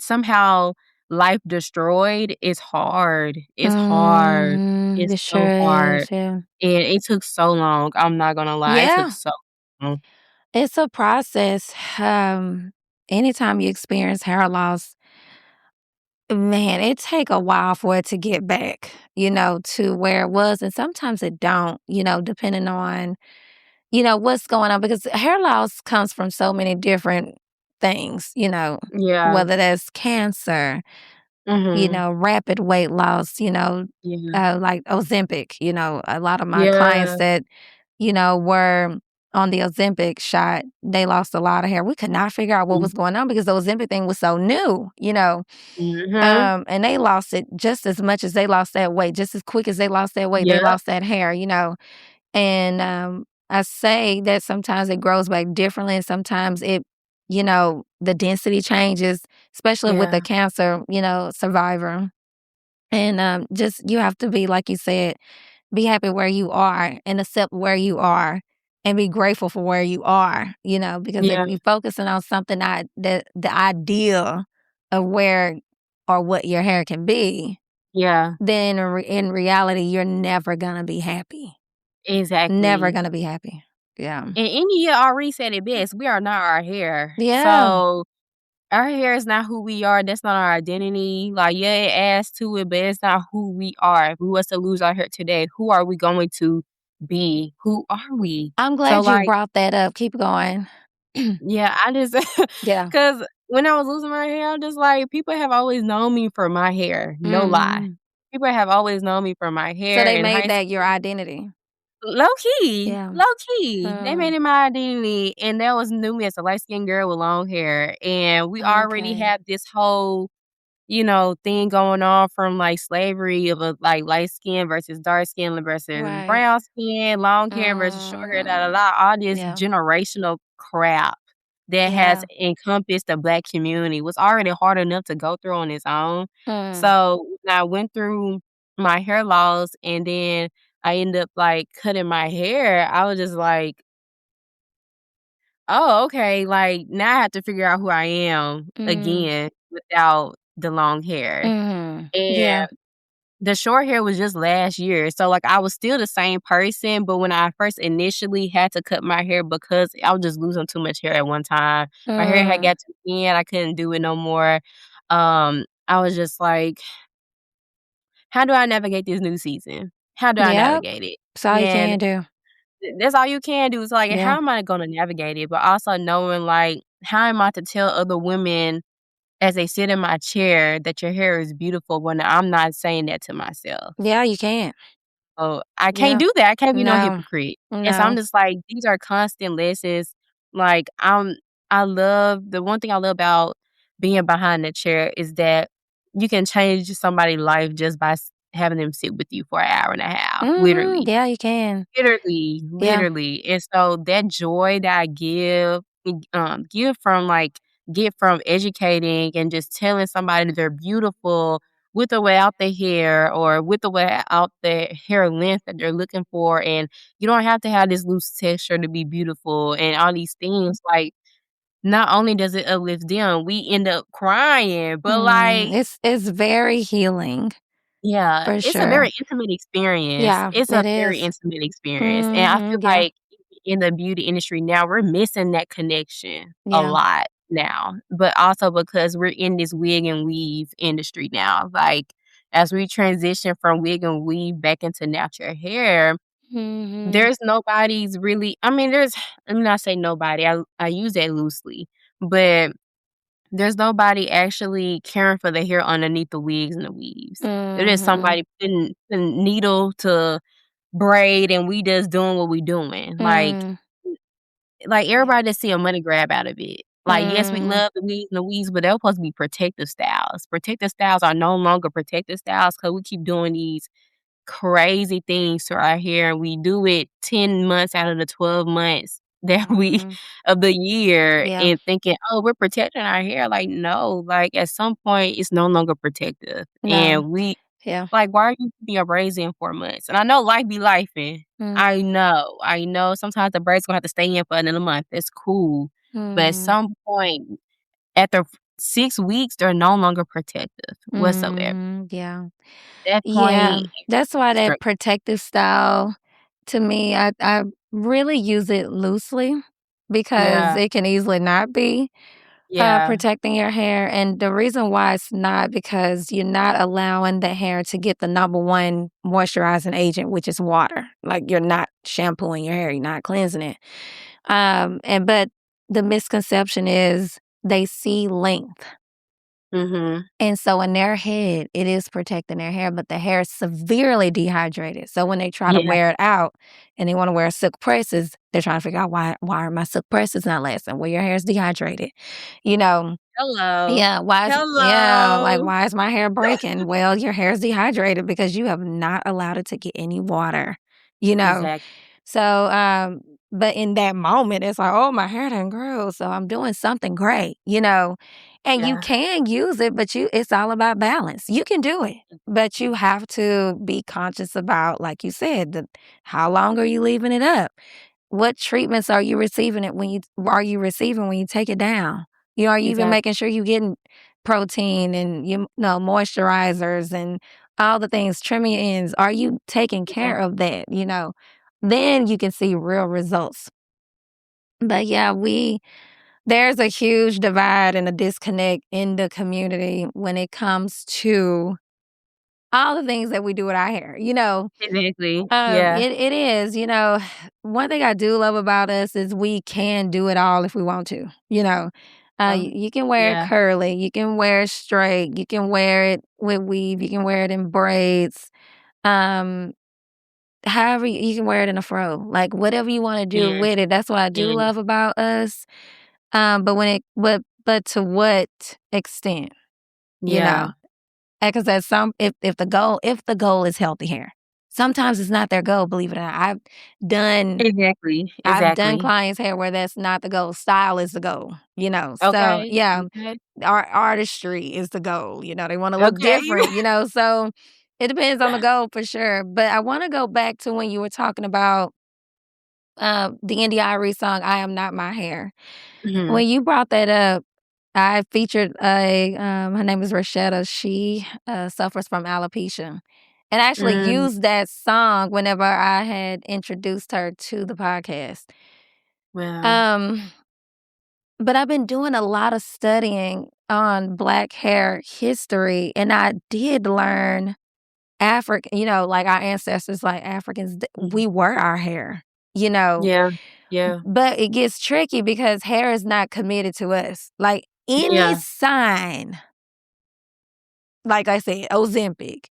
somehow life destroyed is hard. It's hard. Mhm. It's It so sure hard, is, yeah. and it took so long. I'm not gonna lie, it took Yeah, so long. it's a process. Anytime you experience hair loss, man, it take a while for it to get back, to where it was, and sometimes it don't, depending on, what's going on because hair loss comes from so many different things, Yeah. whether that's cancer, Mhm. rapid weight loss, Yeah. like Ozempic, a lot of my clients Yeah. that, were on the Ozempic shot, they lost a lot of hair. We could not figure out what Mm. was going on because the Ozempic thing was so new. Mhm. And they lost it just as much as they lost that weight, just as quick as they lost that weight, they Yep. lost that hair. And I say that sometimes it grows back differently, and sometimes the density changes, especially with a Yeah. cancer, survivor. And just you have to be, like you said, be happy where you are and accept where you are and be grateful for where you are, because if Yeah. you're focusing on something the ideal of where or what your hair can be, Yeah. then in reality, you're never gonna be happy. Never Exactly. gonna be happy. Yeah. And India already said it best, we are not our hair. Yeah. So, our hair is not who we are, that's not our identity. Like, yeah, it adds to it, but it's not who we are. If we was to lose our hair today, who are we going to be? Who are we? I'm So, glad you like, brought that up. Keep going. yeah, I just Yeah. cause when I was losing my hair, I'm just like, people have always known me for my hair, no lie. Mhm. People have always known me for my So hair they in made high that your school. identity. Low key, Yeah. low key. They made Mm. it my identity, and that was knew me as a light skinned girl with long hair, and we already Okay. have this whole thing going on from, like, slavery of, like, light skin versus dark skin versus Right. brown skin, long hair versus short hair, da, da, Mm. da, all this Yeah. generational crap that has Yeah. encompassed the Black community was already hard enough to go through on its own. Mm. So, when I went through my hair loss and then I ended up, like, cutting my hair, I was just like, "Oh, okay, like, now I have to figure out who I am Mm. again without the long hair." Mhm. Yeah. And the short hair was just last year, so, like, I was still the same person, but when I first initially had to cut my hair because I was just losing too much hair at one time, my hair had Mm. got too thin, I couldn't do it no more, I was just like, "How do I navigate this new season? How do I Yep. navigate it?" That's all you And can do. that's all you can do is, like, how Yeah. am I gonna navigate it? But also knowing, like, how am I to tell other women as they sit in my chair that your hair is beautiful when I'm not saying that to myself? Yeah, you can. Oh, I can't Yeah. do that, I can't be no No. hypocrite, and so I'm No. just like, these are constant lessons, like, I love the one thing I love about being behind the chair is that you can change somebody's life just by having them sit with you for an hour and a half, Mhm. literally. Yeah, you can. Literally, Yeah. literally, and so that joy that I give from, like get from educating and just telling somebody they're beautiful with or without the hair or with or without the hair length that they're looking for, and you don't have to have this loose texture to be beautiful and all these things, like, not only does it uplift them, we end up crying, but, like, It's very healing yeah, for it's a sure. very intimate experience. Yeah, It's a it very is. intimate experience, and I feel Mhm. Yeah. like in the beauty industry now, we're missing that connection a Yeah. lot now, but also because we're in this wig and weave industry now, like, as we transition from wig and weave back into natural hair, Mhm. there's nobody's really I mean, let me not say nobody, I use that loosely, but there's nobody actually caring for the hair underneath the wigs and the weaves. It is Mhm. somebody putting needle to braid, and we just doing what we doing. Like Mm. like, Yeah. everybody just see a money grab out of it. Like, yes, we Mm, love the wigs and the weaves, but they're supposed to be protective styles. Protective styles are no longer protective styles because we keep doing these crazy things to our hair, and we do it 10 months out of the 12 months that we mhm. of the year Yeah. and thinking, "Oh, we're protecting our hair." Like, no, like, at some point, it's no longer protective, No. and we Yeah. like, why are you keeping your braids in for months? And I know life be lifing. Mhm. I know sometimes the braids gonna have to stay in for another month. It's cool, but at Mhm. some point, after 6 weeks, they're no longer protective whatsoever. Mhm. Yeah. At that Yeah. point, That's why it's that straight. protective style, to me, I really use it loosely because Yeah. it can easily not be Yeah. protecting your hair. And the reason why it's not because you're not allowing the hair to get the number one moisturizing agent, which is water. Like you're not shampooing your hair, you're not cleansing it. And but the misconception is they see length. Mhm. And so in their head, it is protecting their hair, but the hair is severely dehydrated. So when they try to Yeah. wear it out and they want to wear silk presses, they're trying to figure out why are my silk presses not lasting? Well, your hair is dehydrated. You know, Hello. like Hello. why is my hair breaking? Well, your hair is dehydrated because you have not allowed it to get any water. You know. Exactly. So but in that moment it's like, oh, my hair didn't grow, so I'm doing something great, you know. And you Yeah. can use it, but it's all about balance. You can do it, but you have to be conscious about, like you said, how long are you leaving it up? What treatments are you receiving when you take it down? You know, are you even Exactly. making sure you're getting protein and you know moisturizers and all the things, trimming your ends? Are you taking Yeah. care of that? You know, then you can see real results. But yeah, there's a huge divide and a disconnect in the community when it comes to all the things that we do with our hair. You know, Exactly. Yeah. it is, you know, one thing I do love about us is we can do it all if we want to, you know. You can wear it Yeah. curly, you can wear it straight, you can wear it with weave, you can wear it in braids. Um, however, you can wear it in a fro, like whatever you want to do Yes. with it. That's what I do Yes. love about us. But when it, but to what extent, you know? Yeah. Because at some if the goal is healthy hair, sometimes it's not their goal, believe it or not. Done Exactly. I've done Exactly. clients' hair where that's not the goal. Style is the goal, you know? So, Okay. yeah, Okay. artistry is the goal, you know? They wanna look Okay. different, you know? So, it depends on the goal for sure. But I wanna go back to when you were talking about, the Indie Irie song, "I Am Not My Hair." Mhm. When you brought that up, I featured her name is Rashetta. She, suffers from alopecia, and I actually Mm. used that song whenever I had introduced her to the podcast. Wow. Um, but I've been doing a lot of studying on Black hair history, and I did learn African, you know, like our ancestors, like Africans, Mhm. we were our hair, you know. Yeah. Yeah. But it gets tricky because hair is not committed to us. Like any Yeah. sign, like I said, Ozempic,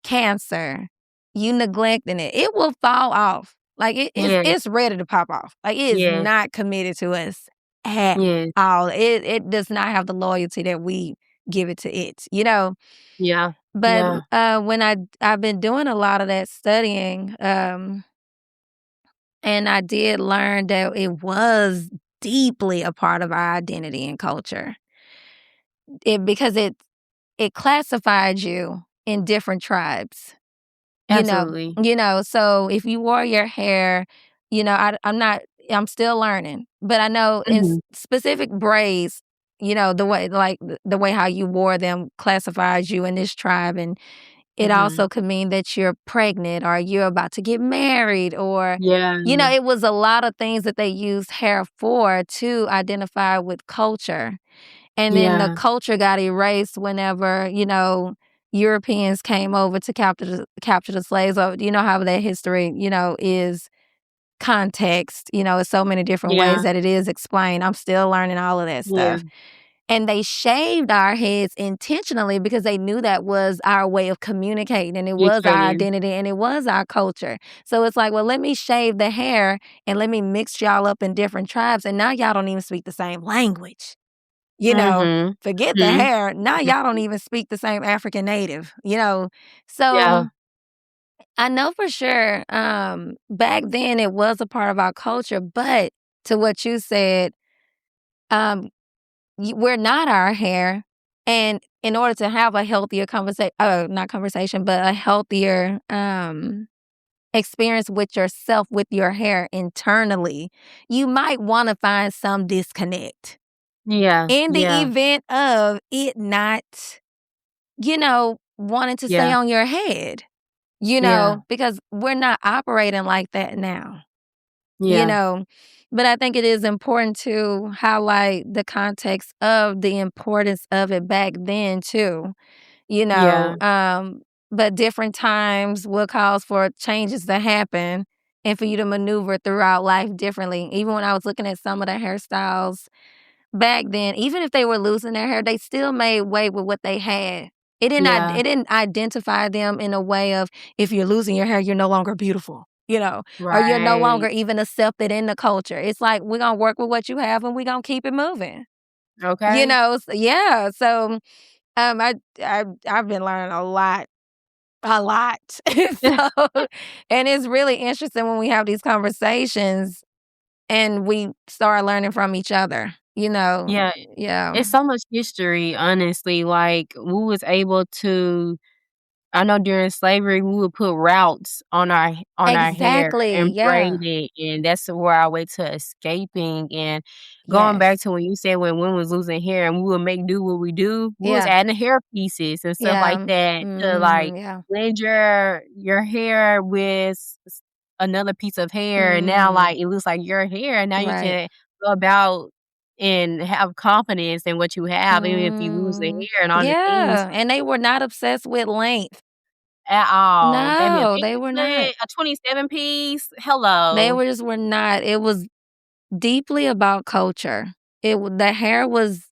cancer, you neglecting it, it will fall off. Like Yes. it's ready to pop off. Like it is Yes. not committed to us at Yes. all. It does not have the loyalty that we give it to it, you know. Yeah. But Yeah. when I've been doing a lot of that studying, and I did learn that it was deeply a part of our identity and culture. Because it classified you in different tribes. You know Absolutely. so if you wore your hair, I'm still learning, but I know in Mhm. specific braids, the way the way how you wore them classifies you in this tribe, and it Mhm. also could mean that you're pregnant or you're about to get married, or Yeah. it was a lot of things that they used hair for to identify with culture. And then the Yeah. culture got erased whenever, Europeans came over to capture the slaves. Or you know how that history, is context. It's so many different ways Yeah. that it is explained. I'm still learning all of that Yeah. stuff. And they shaved our heads intentionally because they knew that was our way of communicating and it You was our can. identity and it was our culture. So it's like, well, let me shave the hair and let me mix y'all up in different tribes. And now y'all don't even speak the same language. Mhm. Forget the Mhm. hair. Now y'all don't even speak the same African native. Yeah. So I know for sure, back then it was a part of our culture, but to what you said, um, we're not our hair. And in order to have a healthier conversation, not conversation, but a healthier experience with yourself, with your hair internally, you might want to find some disconnect Yeah. in the Yeah. event of it not, wanting to stay Yeah. on your head, Yeah. because we're not operating like that now. you Yeah. know. But I think it is important to highlight the context of the importance of it back then too, you know. Yeah. But different times will cause for changes to happen and for you to maneuver throughout life differently. Even when I was looking at some of the hairstyles back then, even if they were losing their hair, they still made way with what they had. Yeah. It didn't identify them in a way of if you're losing your hair, you're no longer beautiful, or you're no longer Right. even accepted in the culture. It's like we're gonna work with what you have and we're gonna keep it moving. Okay. Yeah. So I've been learning a lot. So and it's really interesting when we have these conversations and we start learning from each other. Yeah. Yeah. It's so much history, honestly. Like, we was able to I know during slavery, we would put routes on our hair Exactly. and braid Yeah. it, and that's where our way to escaping, and going back Yes. to when you said when women was losing hair and we would make do what we do, we was Yeah. adding hair pieces and stuff like Yeah. that to, like, Yeah. blend your hair with another piece of hair, and now, Mm. like, it looks like your hair, and now you Right. can go about and have confidence in what you have, even if you lose the Mm. hair and all the things Yeah, and they were not obsessed with length. at all. Baby, a No, they bigger were not. split, a 27 piece, They hello. were not. It was deeply about culture. The hair was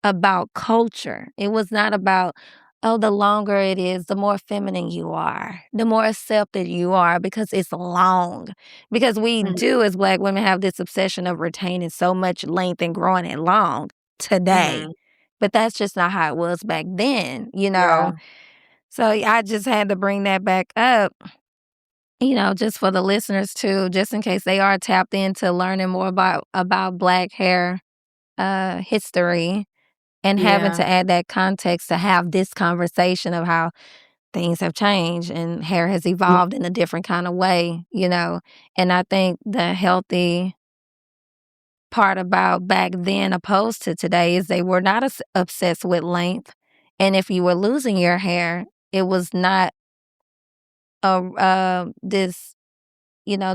about culture. It was not about, oh, the longer it is, the more feminine you are, the more accepted you are because it's long. Because we Mhm, do, as Black women, have this obsession of retaining so much length and growing it long today. mhm. But that's just not how it was back then. Yeah, So I just had to bring that back up, just for the listeners too, just in case they are tapped into learning more about Black hair history and having yeah, to add that context to have this conversation of how things have changed and hair has yeah, evolved in a different kind of way. And I think the healthy part about back then opposed to today is they were not obsessed with length. And if you were losing your hair, it was not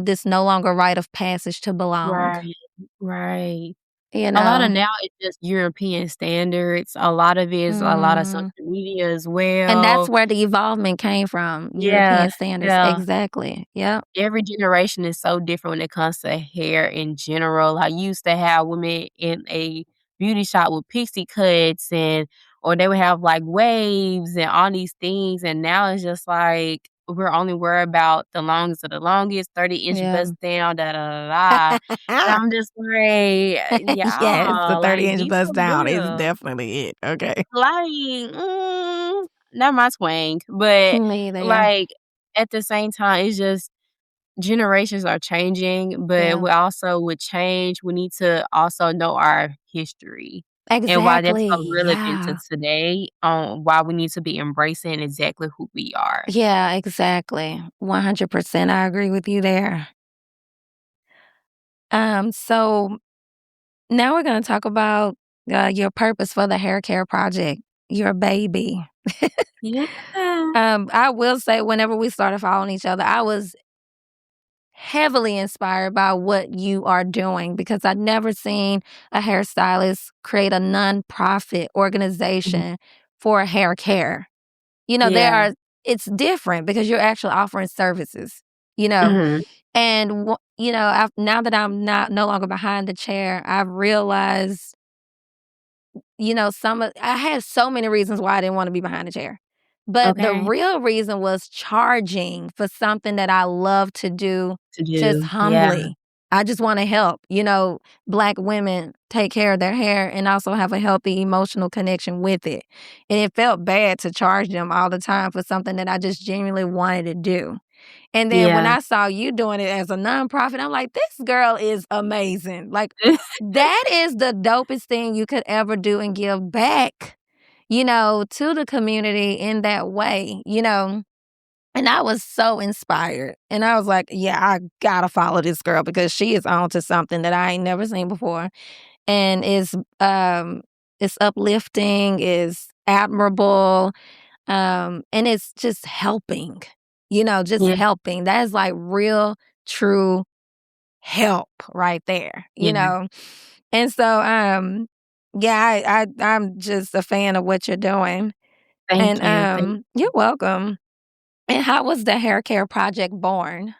this no longer rite of passage to belong. right, right. You A lot of know. now it's just European standards, a lot of it is a lot of social Mm. media as And that's well. where the evolvement came from, Yeah, European standards. yeah. Exactly. Yep. Every generation is so different when it comes to hair in general. I used to have women in a beauty shop with pixie cuts or they would have like waves and all these things. And now it's just like we're only worried about the longest of the longest, 30-inch Yeah. bust down, da da da da. And I'm just like, Yes, the yeah, like 30-inch be bust for down is real. definitely it. Okay. Like, not my twang. But Me either, yeah. like at the same time, it's just generations are changing, but Yeah. we also with change, we need to also know our history and why that's Exactly. so relevant to Yeah. today on why we need to be embracing exactly who we are. Yeah, exactly. 100%. I agree with you there. So now we're going to talk about your purpose for the hair care project, your baby. Yeah. I will say, whenever we started following each other, I was heavily inspired by what you are doing because I'd never seen a hairstylist create a nonprofit Mhm. organization for hair care. Yeah. It's different because you're actually offering services, you know. Mhm. And now that I'm not no longer behind the chair, I've realized I had so many reasons why I didn't wanna be behind a chair. But the Okay. real reason was charging for something that I love to do To just do. Yeah. humbly. I just wanna help, Black women take care of their hair and also have a healthy emotional connection with it. And it felt bad to charge them all the time for something that I just genuinely wanted to do. And then when Yeah. I saw you doing it as a nonprofit, I'm like, "This girl is amazing." Like, that is the dopest thing you could ever do and give back, to the community in that way. And I was so inspired. And I was like, "Yeah, I gotta follow this girl because she is on to something that I ain't never seen before." And it's uplifting, is admirable, and it's just helping, just Yeah. helping. That is like real, true help right there, you Yeah. know? And so, yeah, I'm just a fan of what you're doing. And Thank you. Thank you're welcome. And how was the hair care project born?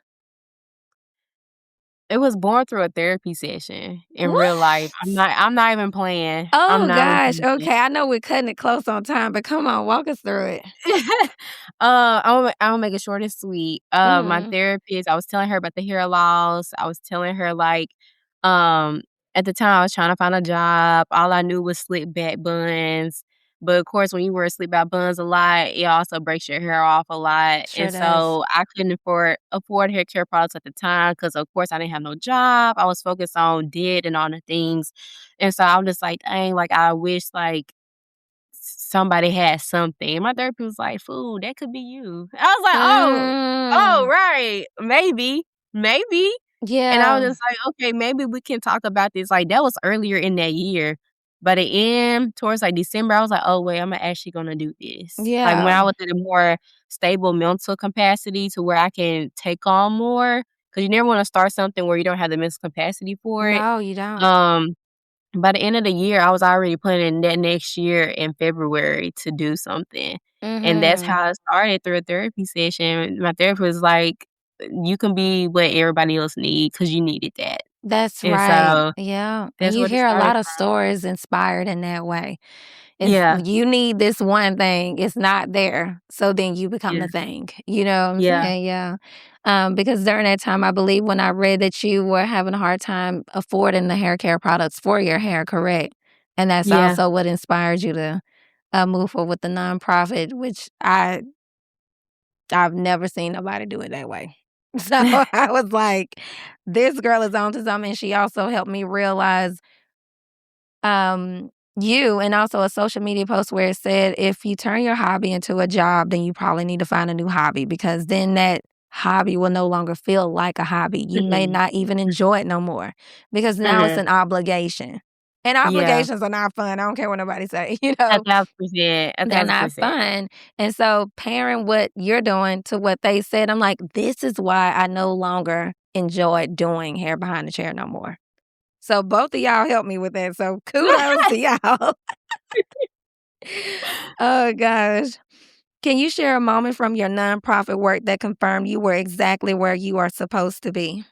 It was born through a therapy session in real life. What? I'm not even playing. I'm Oh not even gosh. playing. Okay. I know we're cutting it close on time, but come on, walk us through it. I'ma make it short and sweet. My Mhm. therapist, I was telling her about the hair loss. I was telling her, like, um, at the time I was trying to find a job. All I knew was slick back buns. But of course, when you wear slick back buns a lot, it also breaks your hair off a lot. Sure And does. so I couldn't afford hair care products at the time because of course I didn't have no job. I was focused on debt and all the things. And so I'm just like, dang, like I wish like somebody had something. My therapist was like, "Fool, that could be you." I was like, "Oh, Mm. right, maybe." And I was Yeah. just like, "Okay, maybe we can talk about this." Like, that was earlier in that year. By the end, towards, like, December, I was like, "Oh, wait, I'm actually gonna do this." Like, when Yeah. I was at a more stable mental capacity to where I can take on more, because you never wanna start something where you don't have the mental capacity for it. No, you don't. Um by the end of the year, I was already planning that next year in February to do something, and that's Mhm. how I started through a therapy session. My therapist was like, "You can be what everybody else need because you needed that." That's And right. so, Yeah, and that's you what it hear a started lot of from. stories inspired in that way. It's Yeah, you need this one thing, it's not there, so then you become yeah, the thing, you know what I'm yeah, saying? Yeah. Because during that time, I believe when I read that you were having a hard time affording the hair care products for your hair, correct? And that's yeah. also what inspired you to, move forward with the nonprofit, which I've never seen nobody do it that way. So, I was like, "This girl is onto something." She also helped me realize you and also a social media post where it said, if you turn your hobby into a job, then you probably need to find a new hobby because then that hobby will no longer feel like a hobby. You may Mhm, not even enjoy it no more because now it's mhm. an obligation. And Yeah, obligations are not fun. I don't care what nobody say, 1,000%, they're not 1,000%. fun. And so pairing what you're doing to what they said, I'm like, this is why I no longer enjoy doing hair behind the chair no more. So both of y'all helped me with that, so kudos to y'all. Oh gosh. Can you share a moment from your nonprofit work that confirmed you were exactly where you are supposed to be?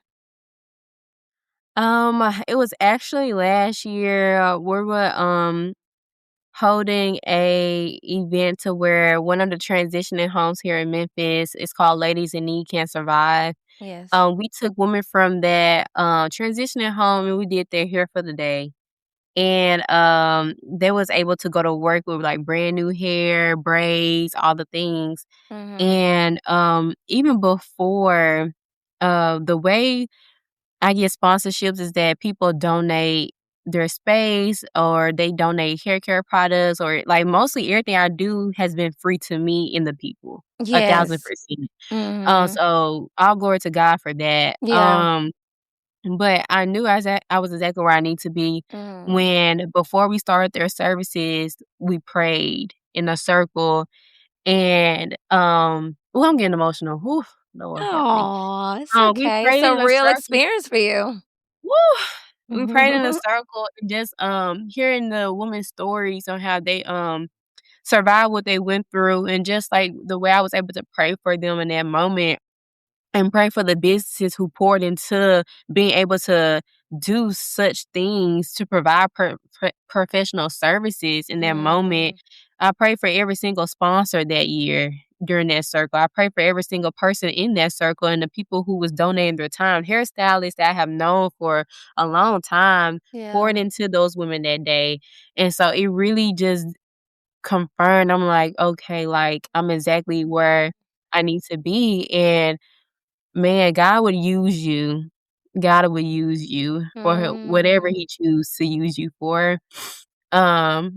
It was actually last year, we were, holding a event to where one of the transitioning homes here in Memphis is called Ladies in Need Can't Survive. Yes. We took women from that, transitioning home, and we did their hair for the day. And, they was able to go to work with, like, brand new hair, braids, all the things. Mhm. And, even before, the way I get sponsorships is that people donate their space or they donate hair care products or like mostly everything I do has been free to me and the people, Yes. 1,000%. Mhm. So all glory to God for that. Yeah. But I knew I was exactly where I need to be Mhm. when before we started their services, we prayed in a circle and I'm getting emotional. Whew, Lord help me. Aw, it's We okay. It's prayed a in a real circle. experience for you. Woo! We prayed in a circle and just, hearing the women's stories on how they, survived what they went through and just, like, the way I was able to pray for them in that moment, and pray for the businesses who poured into being able to do such things to provide professional services in that moment. Mhm. I pray for every single sponsor that year during that circle. I pray for every single person in that circle and the people who was donating their time. Hairstylists that I have known for a long time Yeah. poured into those women that day. And so it really just confirmed. I'm like, okay, like I'm exactly where I need to be. And man, God would use you. God would use you for whatever Mhm. He chooses to use you for.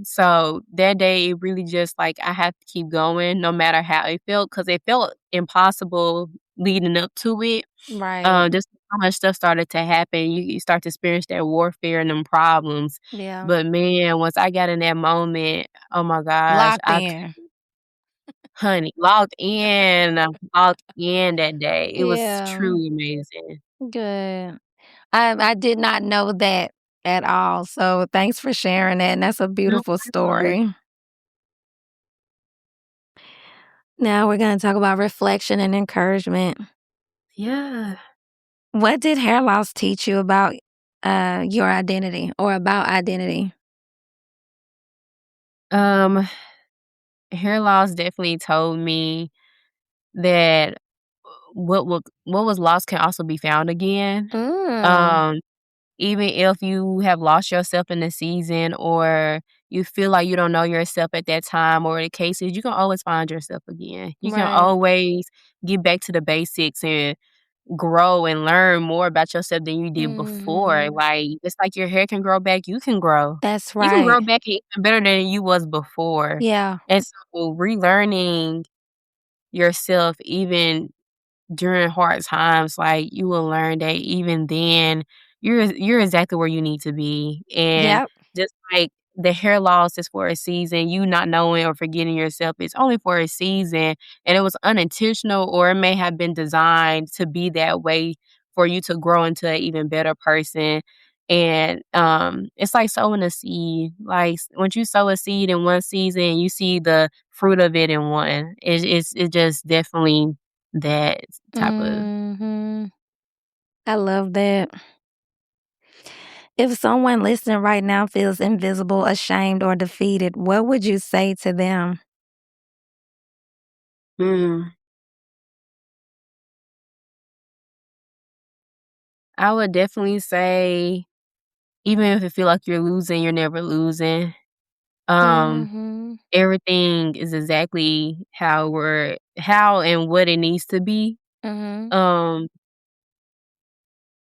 So that day, it really just like I had to keep going no matter how it felt, because it felt impossible leading up to it. Right. Just so much stuff started to happen. You start to experience that warfare and them problems. Yeah. But man, once I got in that moment, oh my gosh, Locked in. honey, locked in that day. It was Yeah. truly amazing. Good. I did not know that at all, so thanks for sharing that, and that's a No beautiful problem. story. Now we're gonna talk about reflection and encouragement. Yeah. What did hair loss teach you about, your identity or about identity? Um, Hair loss definitely told me that what was lost can also be found again. Mm, Um, Even if you have lost yourself in the season or you feel like you don't know yourself at that time or the case is, you can always find yourself again. You can right. always get back to the basics and grow and learn more about yourself than you did before. Mhm. Like, it's like your hair can grow back, you can grow. That's You can right. grow back even better than you was before. Yeah. And so relearning yourself even during hard times, like, you will learn that even then, you're exactly where you need to be, and Yep. just like the hair loss is for a season, you not knowing or forgetting yourself is only for a season, and it was unintentional, or it may have been designed to be that way for you to grow into an even better person, and, it's like sowing a seed, like, once you sow a seed in one season, you see the fruit of it in one. It's just definitely that type of. Mhm. I love that. If someone listening right now feels invisible, ashamed, or defeated, what would you say to them? Mm, I would definitely say, even if you feel like you're losing, you're never losing. Um, Mhm. Everything is exactly how and what it needs to be. Mhm. Um,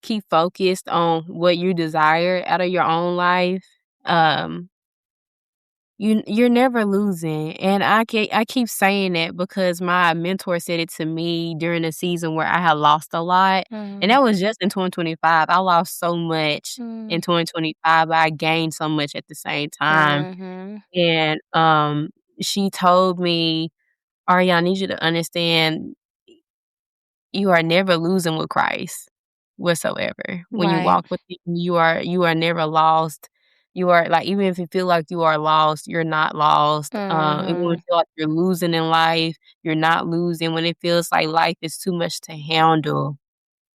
Keep focused on what you desire out of your own life. Um, you're never losing, and I keep saying that because my mentor said it to me during a season where I had lost a lot, and Mhm. that was just in 2025. I lost so much in Mm. 2025, but I gained so much at the same time, Mhm. and, she told me, "Ariana, I need you to understand you are never losing with Christ whatsoever. When you Right. walk with him, you are never lost. You are like, even if you feel like you are lost, you're not lost. Even when you Mhm. feel like you're losing in life, you're not losing. When it feels like life is too much to handle,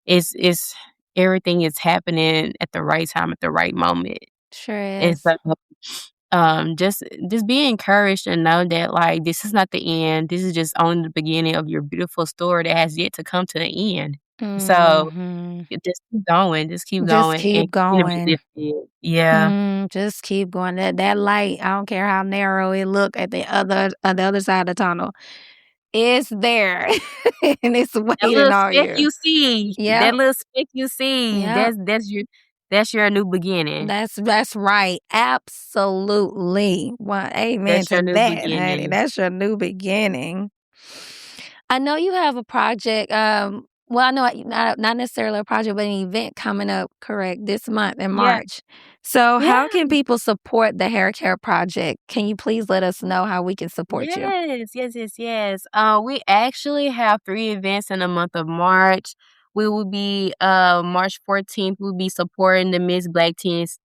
it's everything is happening at the right time, at the right moment. Sure And is. so, just be encouraged and know that, like, this is not the end. This is just only the beginning of your beautiful story that has yet to come to the end. So, Mhm. just keep Just going, and keep continue to be going. lifted. Yeah. Just keep going. That light, I don't care how narrow it look at the other side of the tunnel. It's there and it's That waiting little on speck you. you see, Yep. Yep. that's your new beginning. That's right. Absolutely. Well, amen That's to your new that, honey. beginning. That's your new beginning. I know you have a project, well, I know not necessarily a project, but an event coming up, correct, this month in Yeah. March. So Yeah. how can people support the hair care project? Can you please let us know how we can support you? Yes, yes, yes, yes. We actually have 3 events in the month of March. We will be March 14th. We'll be supporting the Miss Black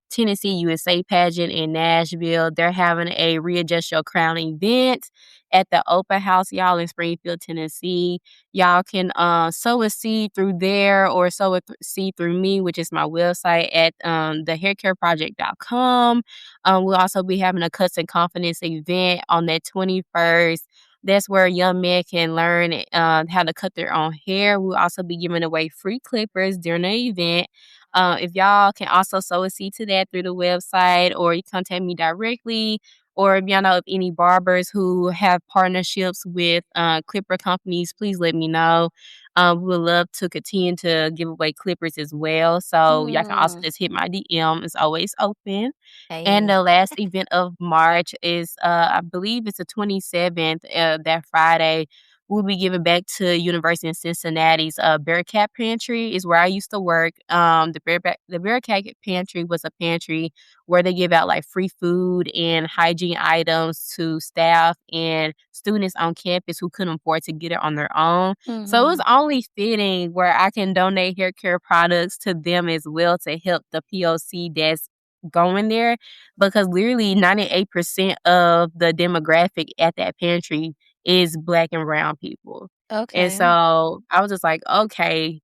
Tennessee USA pageant in Nashville. They're having a Readjust Your Crown event at the Open House, y'all, in Springfield, Tennessee. Y'all can sow a seed through there or sow a seed through me, which is my website at thehaircareproject.com. We'll also be having a Cuts and Confidence event on that 21st. That's where young men can learn how to cut their own hair. We'll also be giving away free clippers during the event. If y'all can also sow a seed to that through the website, or you contact me directly, or if y'all know of any barbers who have partnerships with clipper companies, please let me know. We would love to continue to give away clippers as well. So y'all can also Mm. just hit my DM. It's always open. And Hey. the last event of March is, I believe it's the 27th, that Friday. We'll be giving back to University of Cincinnati's Bearcat Pantry is where I used to work. The Bearcat Pantry was a pantry where they give out like free food and hygiene items to staff and students on campus who couldn't afford to get it on their own. So it's Mhm. only fitting where I can donate hair care products to them as well to help the POC that's going there, because literally 98% of the demographic at that pantry is Black and brown people. And Okay. so I was just like, okay.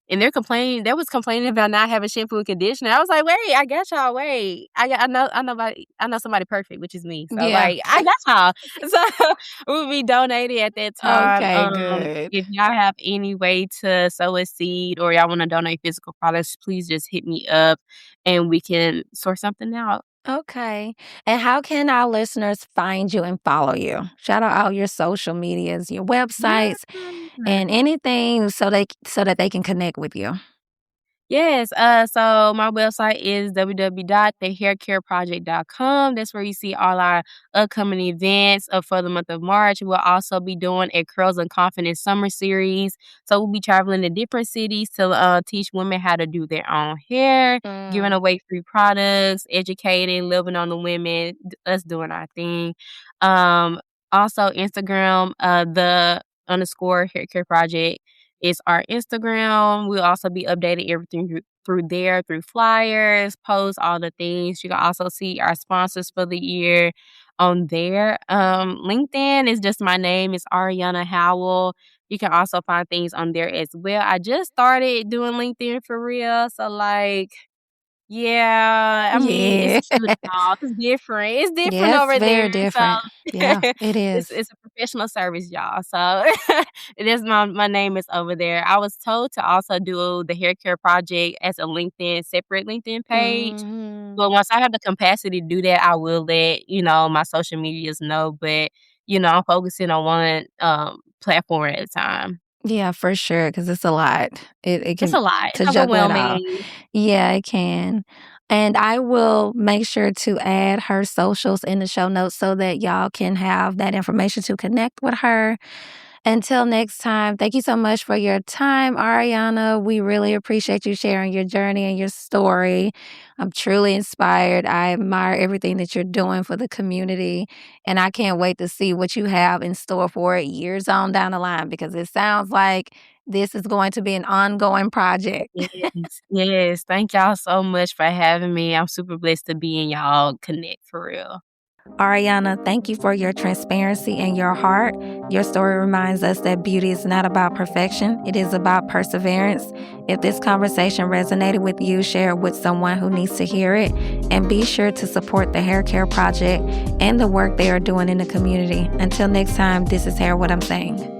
And they was complaining about not having shampoo and conditioner. I was like, wait, I got y'all. Wait, I know somebody perfect, which is me. So Yeah. like, I got y'all. So we'll be donating at that time. Okay, good. If y'all have any way to sow a seed or y'all want to donate physical products, please just hit me up and we can sort something out. Okay. And how can our listeners find you and follow you? Shout out all your social medias, your Yeah. websites, and anything so that they can connect with you. Yes, so my website is www.thehaircareproject.com. That's where you see all our upcoming events for the month of March. We'll also be doing a Curls and Confidence summer series. So we'll be traveling to different cities to teach women how to do their own hair, giving Mm. away free products, educating, living on the women, us doing our thing. Um, Also Instagram, the underscore hair care project is our Instagram. We'll also be updating everything through there, through flyers, posts, all the things. You can also see our sponsors for the year on there. LinkedIn is just my name. It's Arianna Howell. You can also find things on there as well. I just started doing LinkedIn for real. So like, yeah, I mean, it's Yeah. cute and all. It's different. It's different Yes, over there. very different. So Yeah, it is. it's a professional service, y'all. So it is my name is over there. I was told to also do the hair care project as a LinkedIn, separate LinkedIn page. Mhm. But once I have the capacity to do that, I will let, my social medias know. But, I'm focusing on one platform at a time. Yeah, for sure, because it's a lot. It It's can a lot. It's to juggle it all. overwhelming. Yeah, it can. And I will make sure to add her socials in the show notes so that y'all can have that information to connect with her. Until next time, thank you so much for your time, Ariana. We really appreciate you sharing your journey and your story. I'm truly inspired. I admire everything that you're doing for the community. And I can't wait to see what you have in store for it years on down the line because it sounds like this is going to be an ongoing project. Yes, yes. Thank y'all so much for having me. I'm super blessed to be in y'all connect for real. Ariana, thank you for your transparency and your heart. Your story reminds us that beauty is not about perfection, it is about perseverance. If this conversation resonated with you, share it with someone who needs to hear it. And be sure to support the Hair Care Project and the work they are doing in the community. Until next time, this is Hair What I'm Saying.